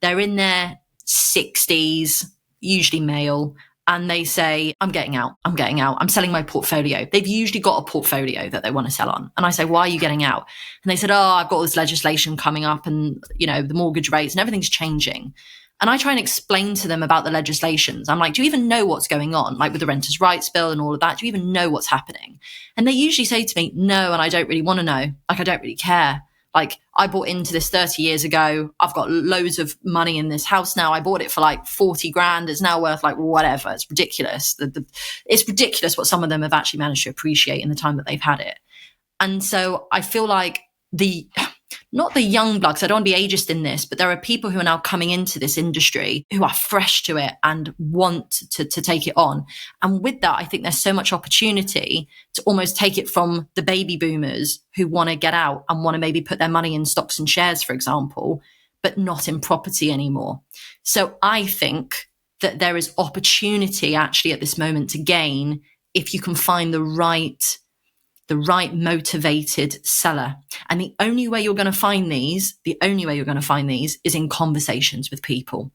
They're in their 60s, usually male. And they say, I'm getting out. I'm selling my portfolio. They've usually got a portfolio that they want to sell on. And I say, why are you getting out? And they said, I've got all this legislation coming up and, the mortgage rates and everything's changing. And I try and explain to them about the legislations. I'm like, do you even know what's going on? Like with the Renters' Rights Bill and all of that, do you even know what's happening? And they usually say to me, no, and I don't really want to know. Like, I don't really care. Like, I bought into this 30 years ago. I've got loads of money in this house now. I bought it for like 40 grand. It's now worth like whatever. It's ridiculous. It's ridiculous what some of them have actually managed to appreciate in the time that they've had it. And so I feel like not the young blood, because I don't want to be ageist in this, but there are people who are now coming into this industry who are fresh to it and want to take it on. And with that, I think there's so much opportunity to almost take it from the baby boomers who want to get out and want to maybe put their money in stocks and shares, for example, but not in property anymore. So I think that there is opportunity actually at this moment to gain if you can find the right motivated seller. And the only way you're going to find these is in conversations with people.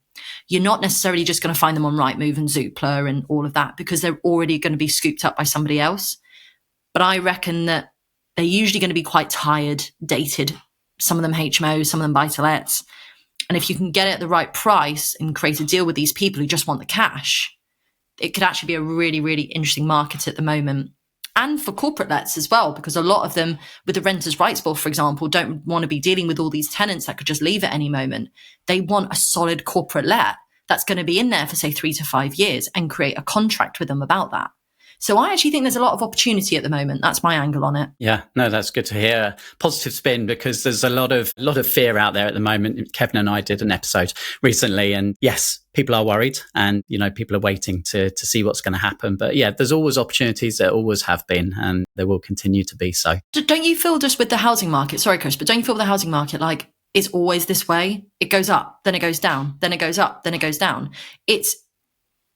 You're not necessarily just going to find them on Rightmove and Zoopla and all of that, because they're already going to be scooped up by somebody else. But I reckon that they're usually going to be quite tired, dated, some of them HMOs, some of them buy-to-lets. And if you can get it at the right price and create a deal with these people who just want the cash, it could actually be a really, really interesting market at the moment. And for corporate lets as well, because a lot of them with the Renters' Rights Bill, for example, don't want to be dealing with all these tenants that could just leave at any moment. They want a solid corporate let that's going to be in there for, say, 3 to 5 years and create a contract with them about that. So I actually think there's a lot of opportunity at the moment. That's my angle on it. Yeah, no, that's good to hear. Positive spin, because there's a lot of fear out there at the moment. Kevin and I did an episode recently, and yes, people are worried, and people are waiting to see what's going to happen. But yeah, there's always opportunities. There always have been, and there will continue to be so. Don't you feel just with the housing market? Sorry, Chris, but don't you feel with the housing market like it's always this way? It goes up, then it goes down, then it goes up, then it goes down.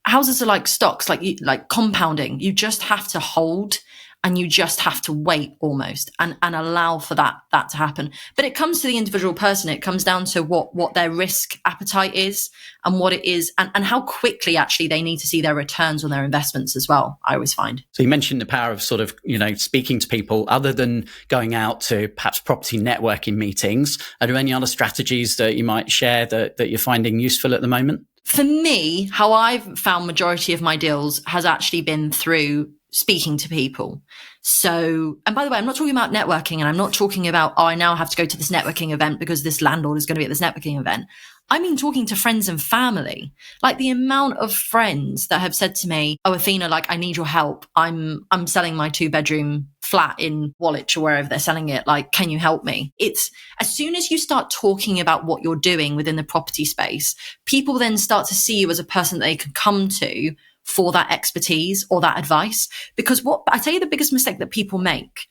Houses are like stocks, like compounding. You just have to hold and you just have to wait almost and allow for that to happen. But it comes to the individual person. It comes down to what their risk appetite is and what it is and how quickly actually they need to see their returns on their investments as well, I always find. So you mentioned the power of sort of, speaking to people other than going out to perhaps property networking meetings. Are there any other strategies that you might share that you're finding useful at the moment? For me, how I've found majority of my deals has actually been through speaking to people. So, and by the way, I'm not talking about networking, and I'm not talking about, I now have to go to this networking event because this landlord is going to be at this networking event. I mean, talking to friends and family, like the amount of friends that have said to me, oh, Athena, like, I need your help. I'm selling my 2-bedroom flat in Woolwich or wherever they're selling it. Like, can you help me? It's as soon as you start talking about what you're doing within the property space, people then start to see you as a person that they can come to for that expertise or that advice. Because what I tell you, the biggest mistake that people make,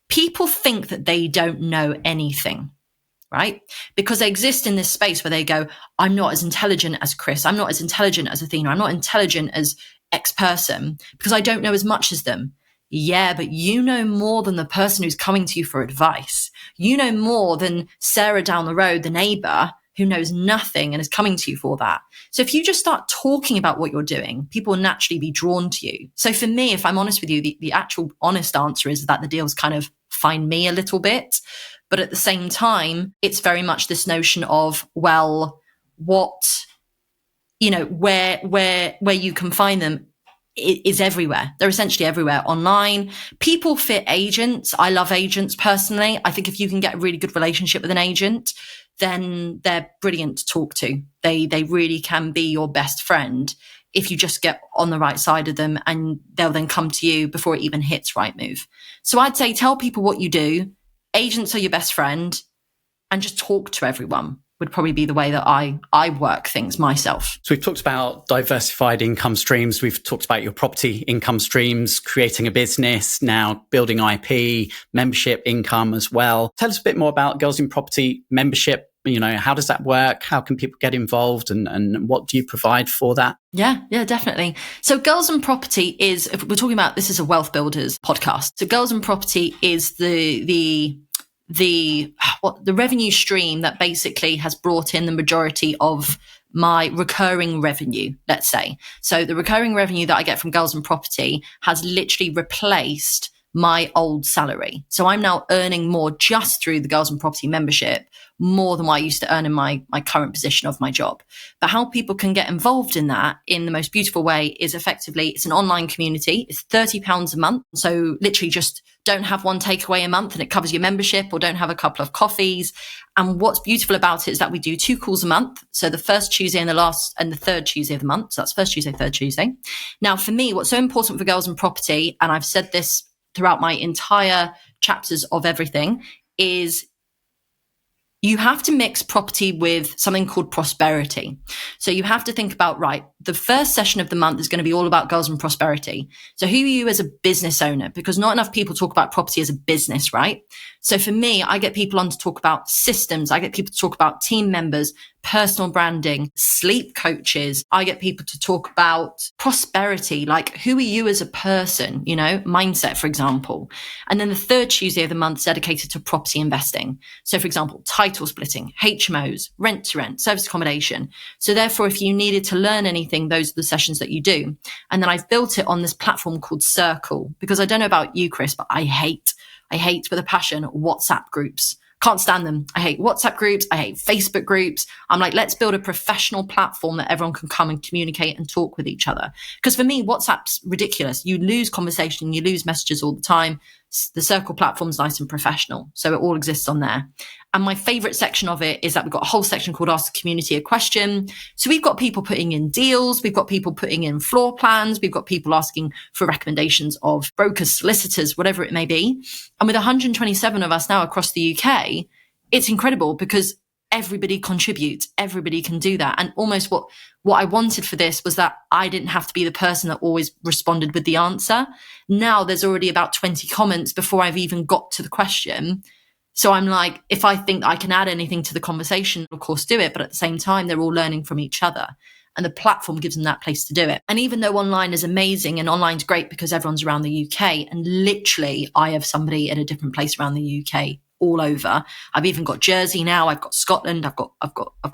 people think that they don't know anything. Right? Because they exist in this space where they go, I'm not as intelligent as Chris. I'm not as intelligent as Athena. I'm not intelligent as X person because I don't know as much as them. Yeah, but you know more than the person who's coming to you for advice. You know more than Sarah down the road, the neighbor who knows nothing and is coming to you for that. So if you just start talking about what you're doing, people will naturally be drawn to you. So for me, if I'm honest with you, the actual honest answer is that the deals kind of find me a little bit. But at the same time, it's very much this notion of, well, what, where you can find them is everywhere. They're essentially everywhere online. People fit agents. I love agents personally. I think if you can get a really good relationship with an agent, then they're brilliant to talk to. They really can be your best friend if you just get on the right side of them, and they'll then come to you before it even hits Rightmove. So I'd say tell people what you do. Agents are your best friend, and just talk to everyone would probably be the way that I work things myself. So we've talked about diversified income streams. We've talked about your property income streams, creating a business, now building IP, membership income as well. Tell us a bit more about Girls in Property membership. How does that work? How can people get involved, and what do you provide for that? Yeah, definitely. So Girls in Property is, if we're talking about, this is a WealthBuilders podcast. So Girls in Property is the revenue stream that basically has brought in the majority of my recurring revenue, let's say. So the recurring revenue that I get from Girls in Property has literally replaced my old salary. So I'm now earning more just through the Girls in Property membership, more than what I used to earn in my current position of my job. But how people can get involved in that in the most beautiful way is effectively, it's an online community. It's £30 a month. So literally just don't have one takeaway a month and it covers your membership, or don't have a couple of coffees. And what's beautiful about it is that we do 2 calls a month. So the first Tuesday and the third Tuesday of the month. So that's first Tuesday, third Tuesday. Now, for me, what's so important for Girls in Property, and I've said this throughout my entire chapters of everything, is you have to mix property with something called prosperity. So you have to think about, right, the first session of the month is going to be all about girls and prosperity. So who are you as a business owner? Because not enough people talk about property as a business, right? So for me, I get people on to talk about systems. I get people to talk about team members, personal branding, sleep coaches. I get people to talk about prosperity, like who are you as a person, mindset, for example. And then the third Tuesday of the month is dedicated to property investing. So for example, title splitting, HMOs, rent to rent, service accommodation. So therefore, if you needed to learn anything, those are the sessions that you do. And then I've built it on this platform called Circle, because I don't know about you, Chris, but I hate with a passion WhatsApp groups. Can't stand them. I hate WhatsApp groups. I hate Facebook groups. I'm like, let's build a professional platform that everyone can come and communicate and talk with each other. Because for me, WhatsApp's ridiculous. You lose conversation, you lose messages all the time. The Circle platform's nice and professional. So it all exists on there. And my favorite section of it is that we've got a whole section called Ask the Community a Question. So we've got people putting in deals. We've got people putting in floor plans. We've got people asking for recommendations of brokers, solicitors, whatever it may be. And with 127 of us now across the UK, it's incredible because everybody contributes. Everybody can do that. And almost what I wanted for this was that I didn't have to be the person that always responded with the answer. Now there's already about 20 comments before I've even got to the question. So I'm like, if I think I can add anything to the conversation, of course, do it. But at the same time, they're all learning from each other. And the platform gives them that place to do it. And even though online is amazing and online's great because everyone's around the UK, and literally I have somebody at a different place around the UK all over. I've even got Jersey now. I've got Scotland. I've got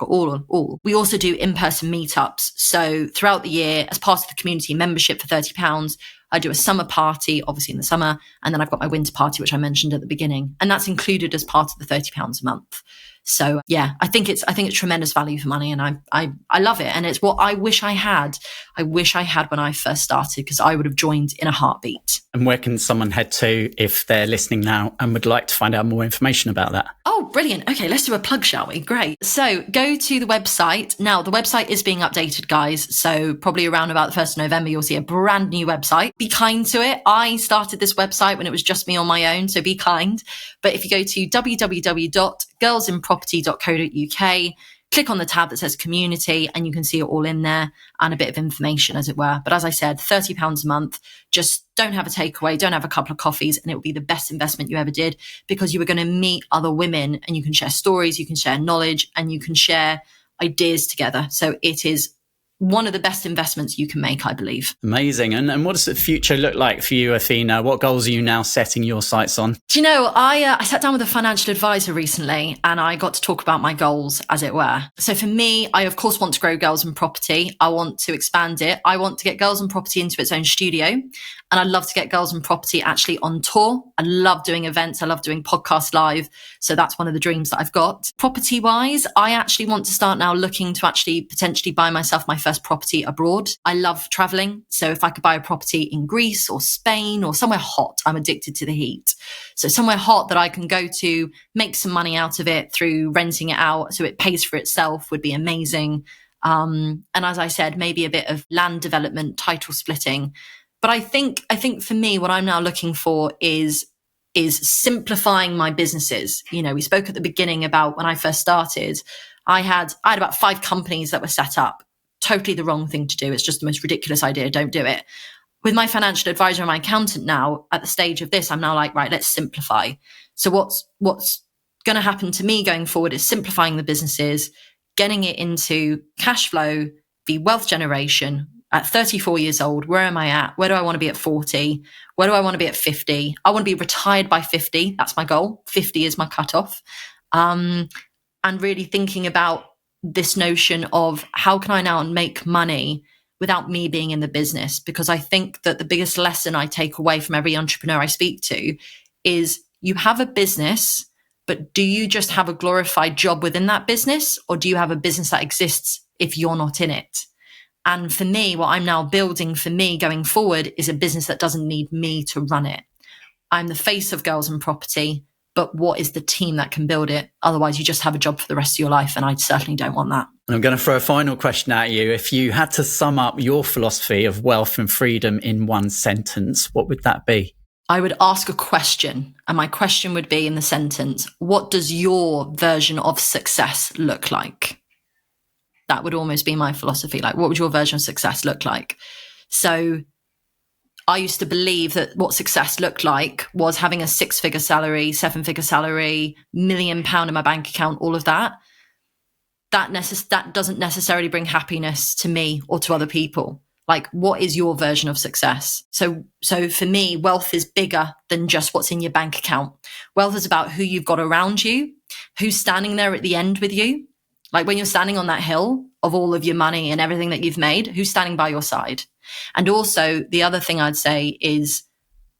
all. We also do in-person meetups. So throughout the year, as part of the community membership for £30, I do a summer party, obviously in the summer. And then I've got my winter party, which I mentioned at the beginning. And that's included as part of the £30 a month. So yeah, I think it's tremendous value for money, and I love it. And it's what I wish I had. I wish I had when I first started, because I would have joined in a heartbeat. And where can someone head to if they're listening now and would like to find out more information about that? Oh, brilliant. Okay, let's do a plug, shall we? Great. So go to the website. Now, the website is being updated, guys. So probably around about the 1st of November, you'll see a brand new website. Be kind to it. I started this website when it was just me on my own, so be kind. But if you go to www.girlsinproperty.co.uk, click on the tab that says community, and you can see it all in there and a bit of information, as it were. But as I said, £30 a month. Just don't have a takeaway, don't have a couple of coffees, and it will be the best investment you ever did, because you are going to meet other women and you can share stories, you can share knowledge, and you can share ideas together. So it is one of the best investments you can make, I believe. Amazing. And what does the future look like for you, Athena? What goals are you now setting your sights on? Do you know, I sat down with a financial advisor recently, and I got to talk about my goals, as it were. So for me, I of course want to grow Girls in Property. I want to expand it. I want to get Girls in Property into its own studio. And I'd love to get Girls in Property actually on tour. I love doing events. I love doing podcasts live. So that's one of the dreams that I've got. Property wise, I actually want to start now looking to actually potentially buy myself my first property abroad. I love traveling. So if I could buy a property in Greece or Spain or somewhere hot, I'm addicted to the heat. So somewhere hot that I can go to, make some money out of it through renting it out so it pays for itself would be amazing. And as I said, maybe a bit of land development, title splitting. But I think for me, what I'm now looking for is simplifying my businesses. You know, we spoke at the beginning about when I first started, I had about 5 companies that were set up. Totally the wrong thing to do. It's just the most ridiculous idea. Don't do it. With my financial advisor and my accountant now, at the stage of this, I'm now like, right, let's simplify. So what's going to happen to me going forward is simplifying the businesses, getting it into cash flow, the wealth generation. At 34 years old, where am I at? Where do I want to be at 40? Where do I want to be at 50? I want to be retired by 50. That's my goal. 50 is my cutoff. And really thinking about this notion of how can I now make money without me being in the business. Because I think that the biggest lesson I take away from every entrepreneur I speak to is you have a business, but do you just have a glorified job within that business, or do you have a business that exists if you're not in it? And for me, what I'm now building for me going forward is a business that doesn't need me to run it. I'm the face of Girls in Property, but what is the team that can build it? Otherwise, you just have a job for the rest of your life. And I certainly don't want that. And I'm going to throw a final question at you. If you had to sum up your philosophy of wealth and freedom in one sentence, what would that be? I would ask a question, and my question would be in the sentence, what does your version of success look like? That would almost be my philosophy. Like, what would your version of success look like? So I used to believe that what success looked like was having a 6-figure salary, 7-figure salary, £1 million in my bank account, all of that. That doesn't necessarily bring happiness to me or to other people. Like, what is your version of success? So for me, wealth is bigger than just what's in your bank account. Wealth is about who you've got around you, who's standing there at the end with you. Like when you're standing on that hill of all of your money and everything that you've made, who's standing by your side? And also the other thing I'd say is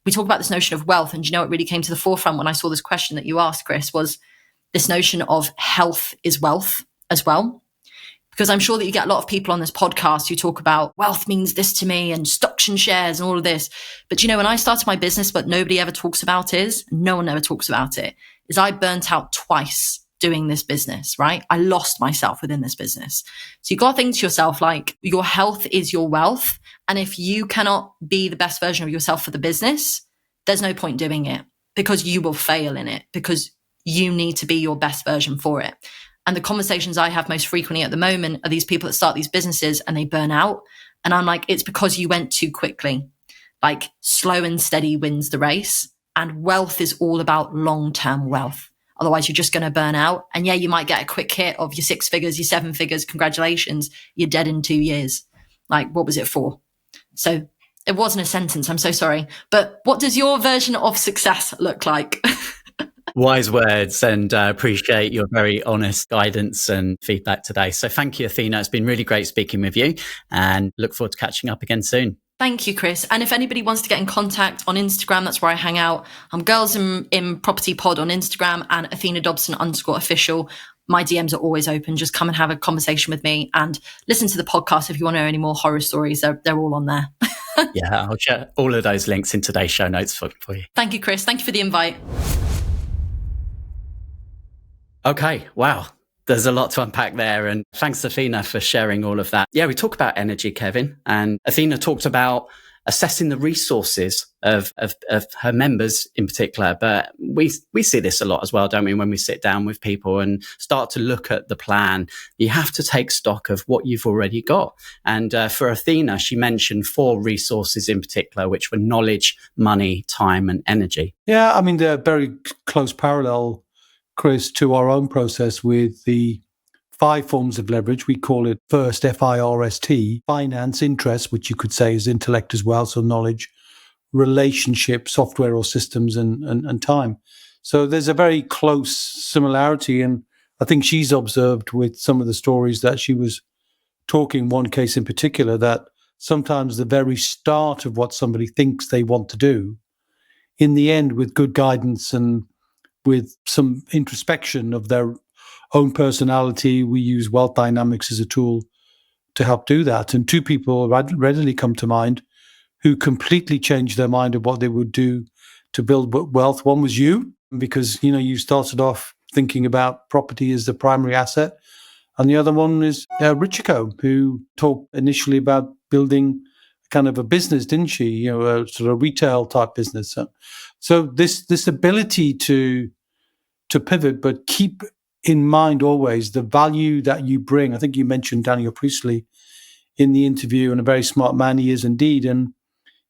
we talk about this notion of wealth. And you know, it really came to the forefront when I saw this question that you asked, Chris, was this notion of health is wealth as well. Because I'm sure that you get a lot of people on this podcast who talk about wealth means this to me and stocks and shares and all of this. But you know, when I started my business, what nobody ever talks about is, no one ever talks about it, is I burnt out twice doing this business, right? I lost myself within this business. So you got to think to yourself, like, your health is your wealth. And if you cannot be the best version of yourself for the business, there's no point doing it because you will fail in it because you need to be your best version for it. And the conversations I have most frequently at the moment are these people that start these businesses and they burn out. And I'm like, it's because you went too quickly. Like, slow and steady wins the race. And wealth is all about long-term wealth. Otherwise, you're just going to burn out. And yeah, you might get a quick hit of your 6 figures, your 7 figures. Congratulations. You're dead in 2 years. Like, what was it for? So it wasn't a sentence. I'm so sorry. But what does your version of success look like? Wise words, and appreciate your very honest guidance and feedback today. So thank you, Athena. It's been really great speaking with you and look forward to catching up again soon. Thank you, Chris. And if anybody wants to get in contact on Instagram, that's where I hang out. I'm Girls in Property Pod on Instagram and Athena Dobson _official. My DMs are always open. Just come and have a conversation with me and listen to the podcast if you want to know any more horror stories. They're all on there. Yeah, I'll share all of those links in today's show notes for you. Thank you, Chris. Thank you for the invite. Okay, wow. There's a lot to unpack there. And thanks, Athena, for sharing all of that. Yeah, we talk about energy, Kevin. And Athena talked about assessing the resources of her members in particular. But we see this a lot as well, don't we? When we sit down with people and start to look at the plan, you have to take stock of what you've already got. And for Athena, she mentioned 4 resources in particular, which were knowledge, money, time, and energy. Yeah, I mean, they're very close parallel, Chris, to our own process with the 5 forms of leverage. We call it FIRST, FIRST, finance, interest, which you could say is intellect as well, so knowledge, relationship, software or systems, and time. So there's a very close similarity, and I think she's observed with some of the stories that she was talking, one case in particular, that sometimes the very start of what somebody thinks they want to do, in the end, with good guidance and with some introspection of their own personality, we use wealth dynamics as a tool to help do that. And 2 people readily come to mind who completely changed their mind of what they would do to build wealth. One was you, because you started off thinking about property as the primary asset. And the other one is Richiko, who talked initially about building kind of a business, didn't she? A sort of retail type business. So this ability to pivot, but keep in mind always the value that you bring. I think you mentioned Daniel Priestley in the interview, and a very smart man he is indeed. And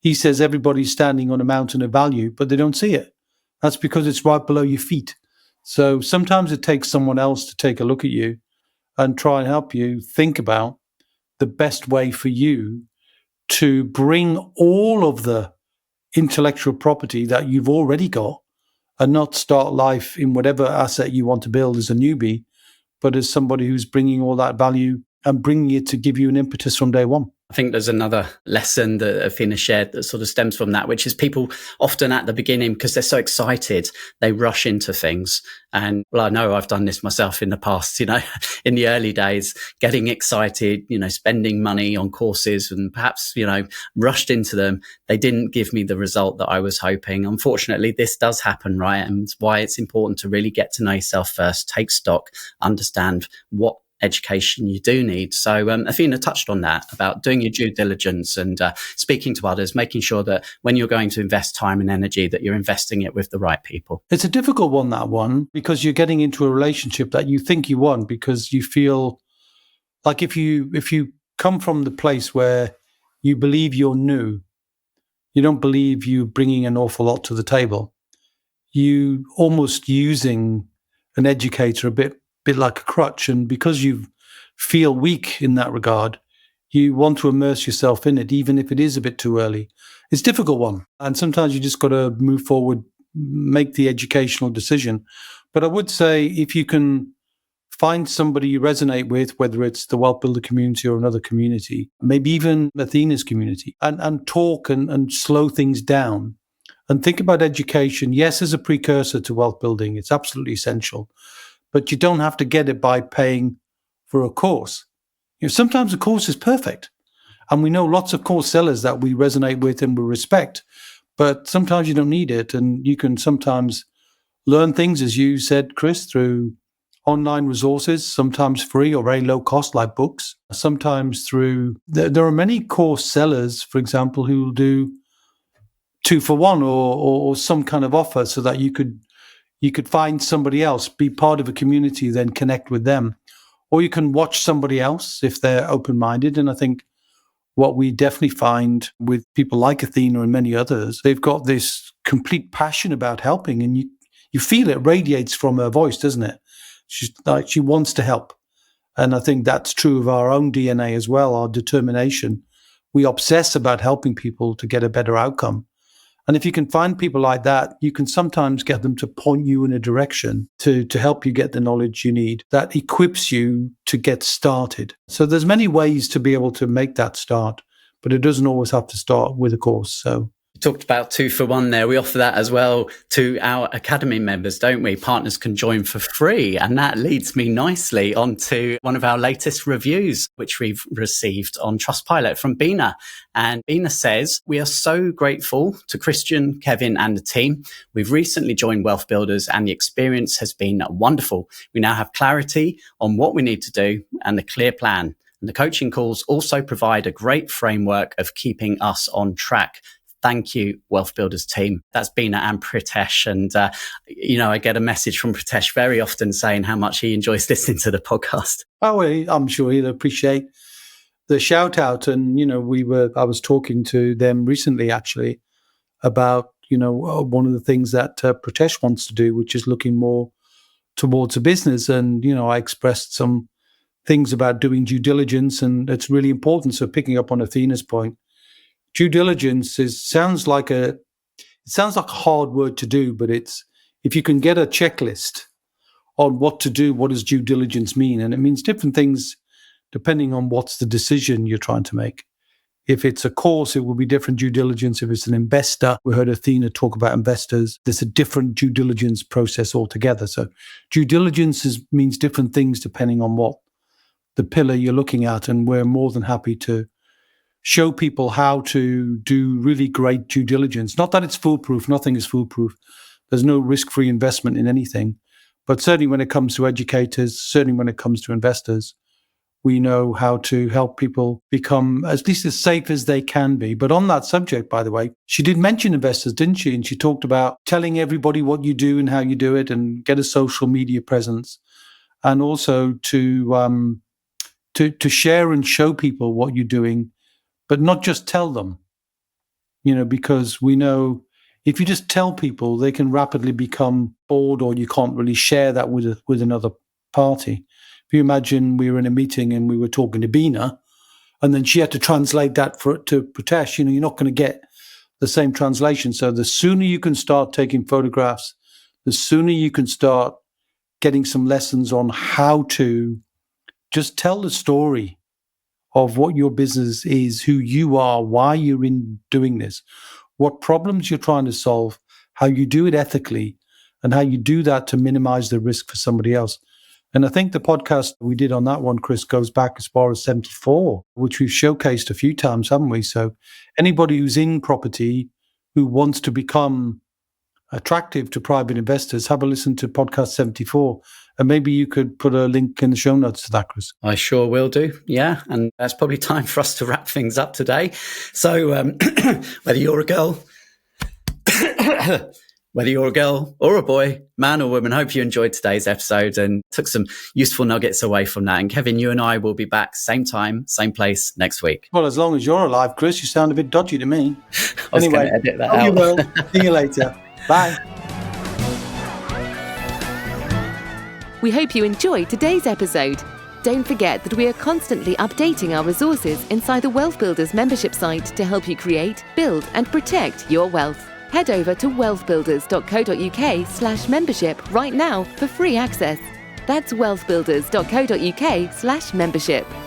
he says everybody's standing on a mountain of value, but they don't see it. That's because it's right below your feet. So sometimes it takes someone else to take a look at you and try and help you think about the best way for you to bring all of the intellectual property that you've already got, and not start life in whatever asset you want to build as a newbie, but as somebody who's bringing all that value and bringing it to give you an impetus from day one. I think there's another lesson that Athena shared that sort of stems from that, which is people often at the beginning, because they're so excited, they rush into things. And well, I know I've done this myself in the past, in the early days, getting excited, spending money on courses and perhaps, rushed into them. They didn't give me the result that I was hoping. Unfortunately, this does happen, right? And it's why it's important to really get to know yourself first, take stock, understand what education you do need. So Athena touched on that about doing your due diligence and speaking to others, making sure that when you're going to invest time and energy, that you're investing it with the right people. It's a difficult one, that one, because you're getting into a relationship that you think you want, because you feel like if you come from the place where you believe you're new, you don't believe you're bringing an awful lot to the table, you almost using an educator a bit like a crutch. And because you feel weak in that regard, you want to immerse yourself in it, even if it is a bit too early. It's a difficult one. And sometimes you just got to move forward, make the educational decision. But I would say if you can find somebody you resonate with, whether it's the Wealth Builder community or another community, maybe even Athena's community, and talk and slow things down and think about education, yes, as a precursor to wealth building. It's absolutely essential. But you don't have to get it by paying for a course. Sometimes a course is perfect. And we know lots of course sellers that we resonate with and we respect. But sometimes you don't need it. And you can sometimes learn things, as you said, Chris, through online resources, sometimes free or very low cost, like books. Sometimes through, there are many course sellers, for example, who will do 2 for 1 or some kind of offer so that you could find somebody else, be part of a community, then connect with them. Or you can watch somebody else if they're open-minded. And I think what we definitely find with people like Athena and many others, they've got this complete passion about helping. And you feel it radiates from her voice, doesn't it? She's like, she wants to help. And I think that's true of our own DNA as well, our determination. We obsess about helping people to get a better outcome. And if you can find people like that, you can sometimes get them to point you in a direction to help you get the knowledge you need that equips you to get started. So there's many ways to be able to make that start, but it doesn't always have to start with a course. So you talked about 2 for 1 there. We offer that as well to our Academy members, don't we? Partners can join for free. And that leads me nicely onto one of our latest reviews, which we've received on Trustpilot from Bina. And Bina says, we are so grateful to Christian, Kevin and the team. We've recently joined WealthBuilders and the experience has been wonderful. We now have clarity on what we need to do and a clear plan. And the coaching calls also provide a great framework of keeping us on track. Thank you, WealthBuilders team. That's Bina and Pritesh. And, I get a message from Pritesh very often saying how much he enjoys listening to the podcast. Oh, I'm sure he'll appreciate the shout out. And, I was talking to them recently, actually, about, one of the things that Pritesh wants to do, which is looking more towards a business. And, I expressed some things about doing due diligence, and it's really important. So picking up on Athena's point, due diligence sounds like a hard word to do, but it's, if you can get a checklist on what to do, what does due diligence mean? And it means different things depending on what's the decision you're trying to make. If it's a course, it will be different due diligence. If it's an investor, we heard Athena talk about investors. There's a different due diligence process altogether. So due diligence means different things depending on what the pillar you're looking at. And we're more than happy to show people how to do really great due diligence. Not that it's foolproof. Nothing is foolproof. There's no risk-free investment in anything. But certainly when it comes to educators, certainly when it comes to investors, we know how to help people become at least as safe as they can be. But on that subject, by the way, she did mention investors, didn't she? And she talked about telling everybody what you do and how you do it and get a social media presence. And also to share and show people what you're doing, but not just tell them, because we know if you just tell people, they can rapidly become bored, or you can't really share that with another party. If you imagine we were in a meeting and we were talking to Bina, and then she had to translate that to Pritesh, you're not going to get the same translation. So the sooner you can start taking photographs, the sooner you can start getting some lessons on how to just tell the story of what your business is, who you are, why you're in doing this, what problems you're trying to solve, how you do it ethically, and how you do that to minimize the risk for somebody else. And I think the podcast we did on that one, Chris, goes back as far as 74, which we've showcased a few times, haven't we? So anybody who's in property who wants to become attractive to private investors, have a listen to podcast 74. And maybe you could put a link in the show notes to that, Chris. I sure will do. Yeah. And that's probably time for us to wrap things up today. So whether you're a girl, whether you're a girl or a boy, man or woman, hope you enjoyed today's episode and took some useful nuggets away from that. And Kevin, you and I will be back same time, same place next week. Well, as long as you're alive, Chris, you sound a bit dodgy to me. I was going to edit that out. You will. See you later. Bye. We hope you enjoyed today's episode. Don't forget that we are constantly updating our resources inside the WealthBuilders membership site to help you create, build, and protect your wealth. Head over to wealthbuilders.co.uk/membership right now for free access. That's wealthbuilders.co.uk/membership.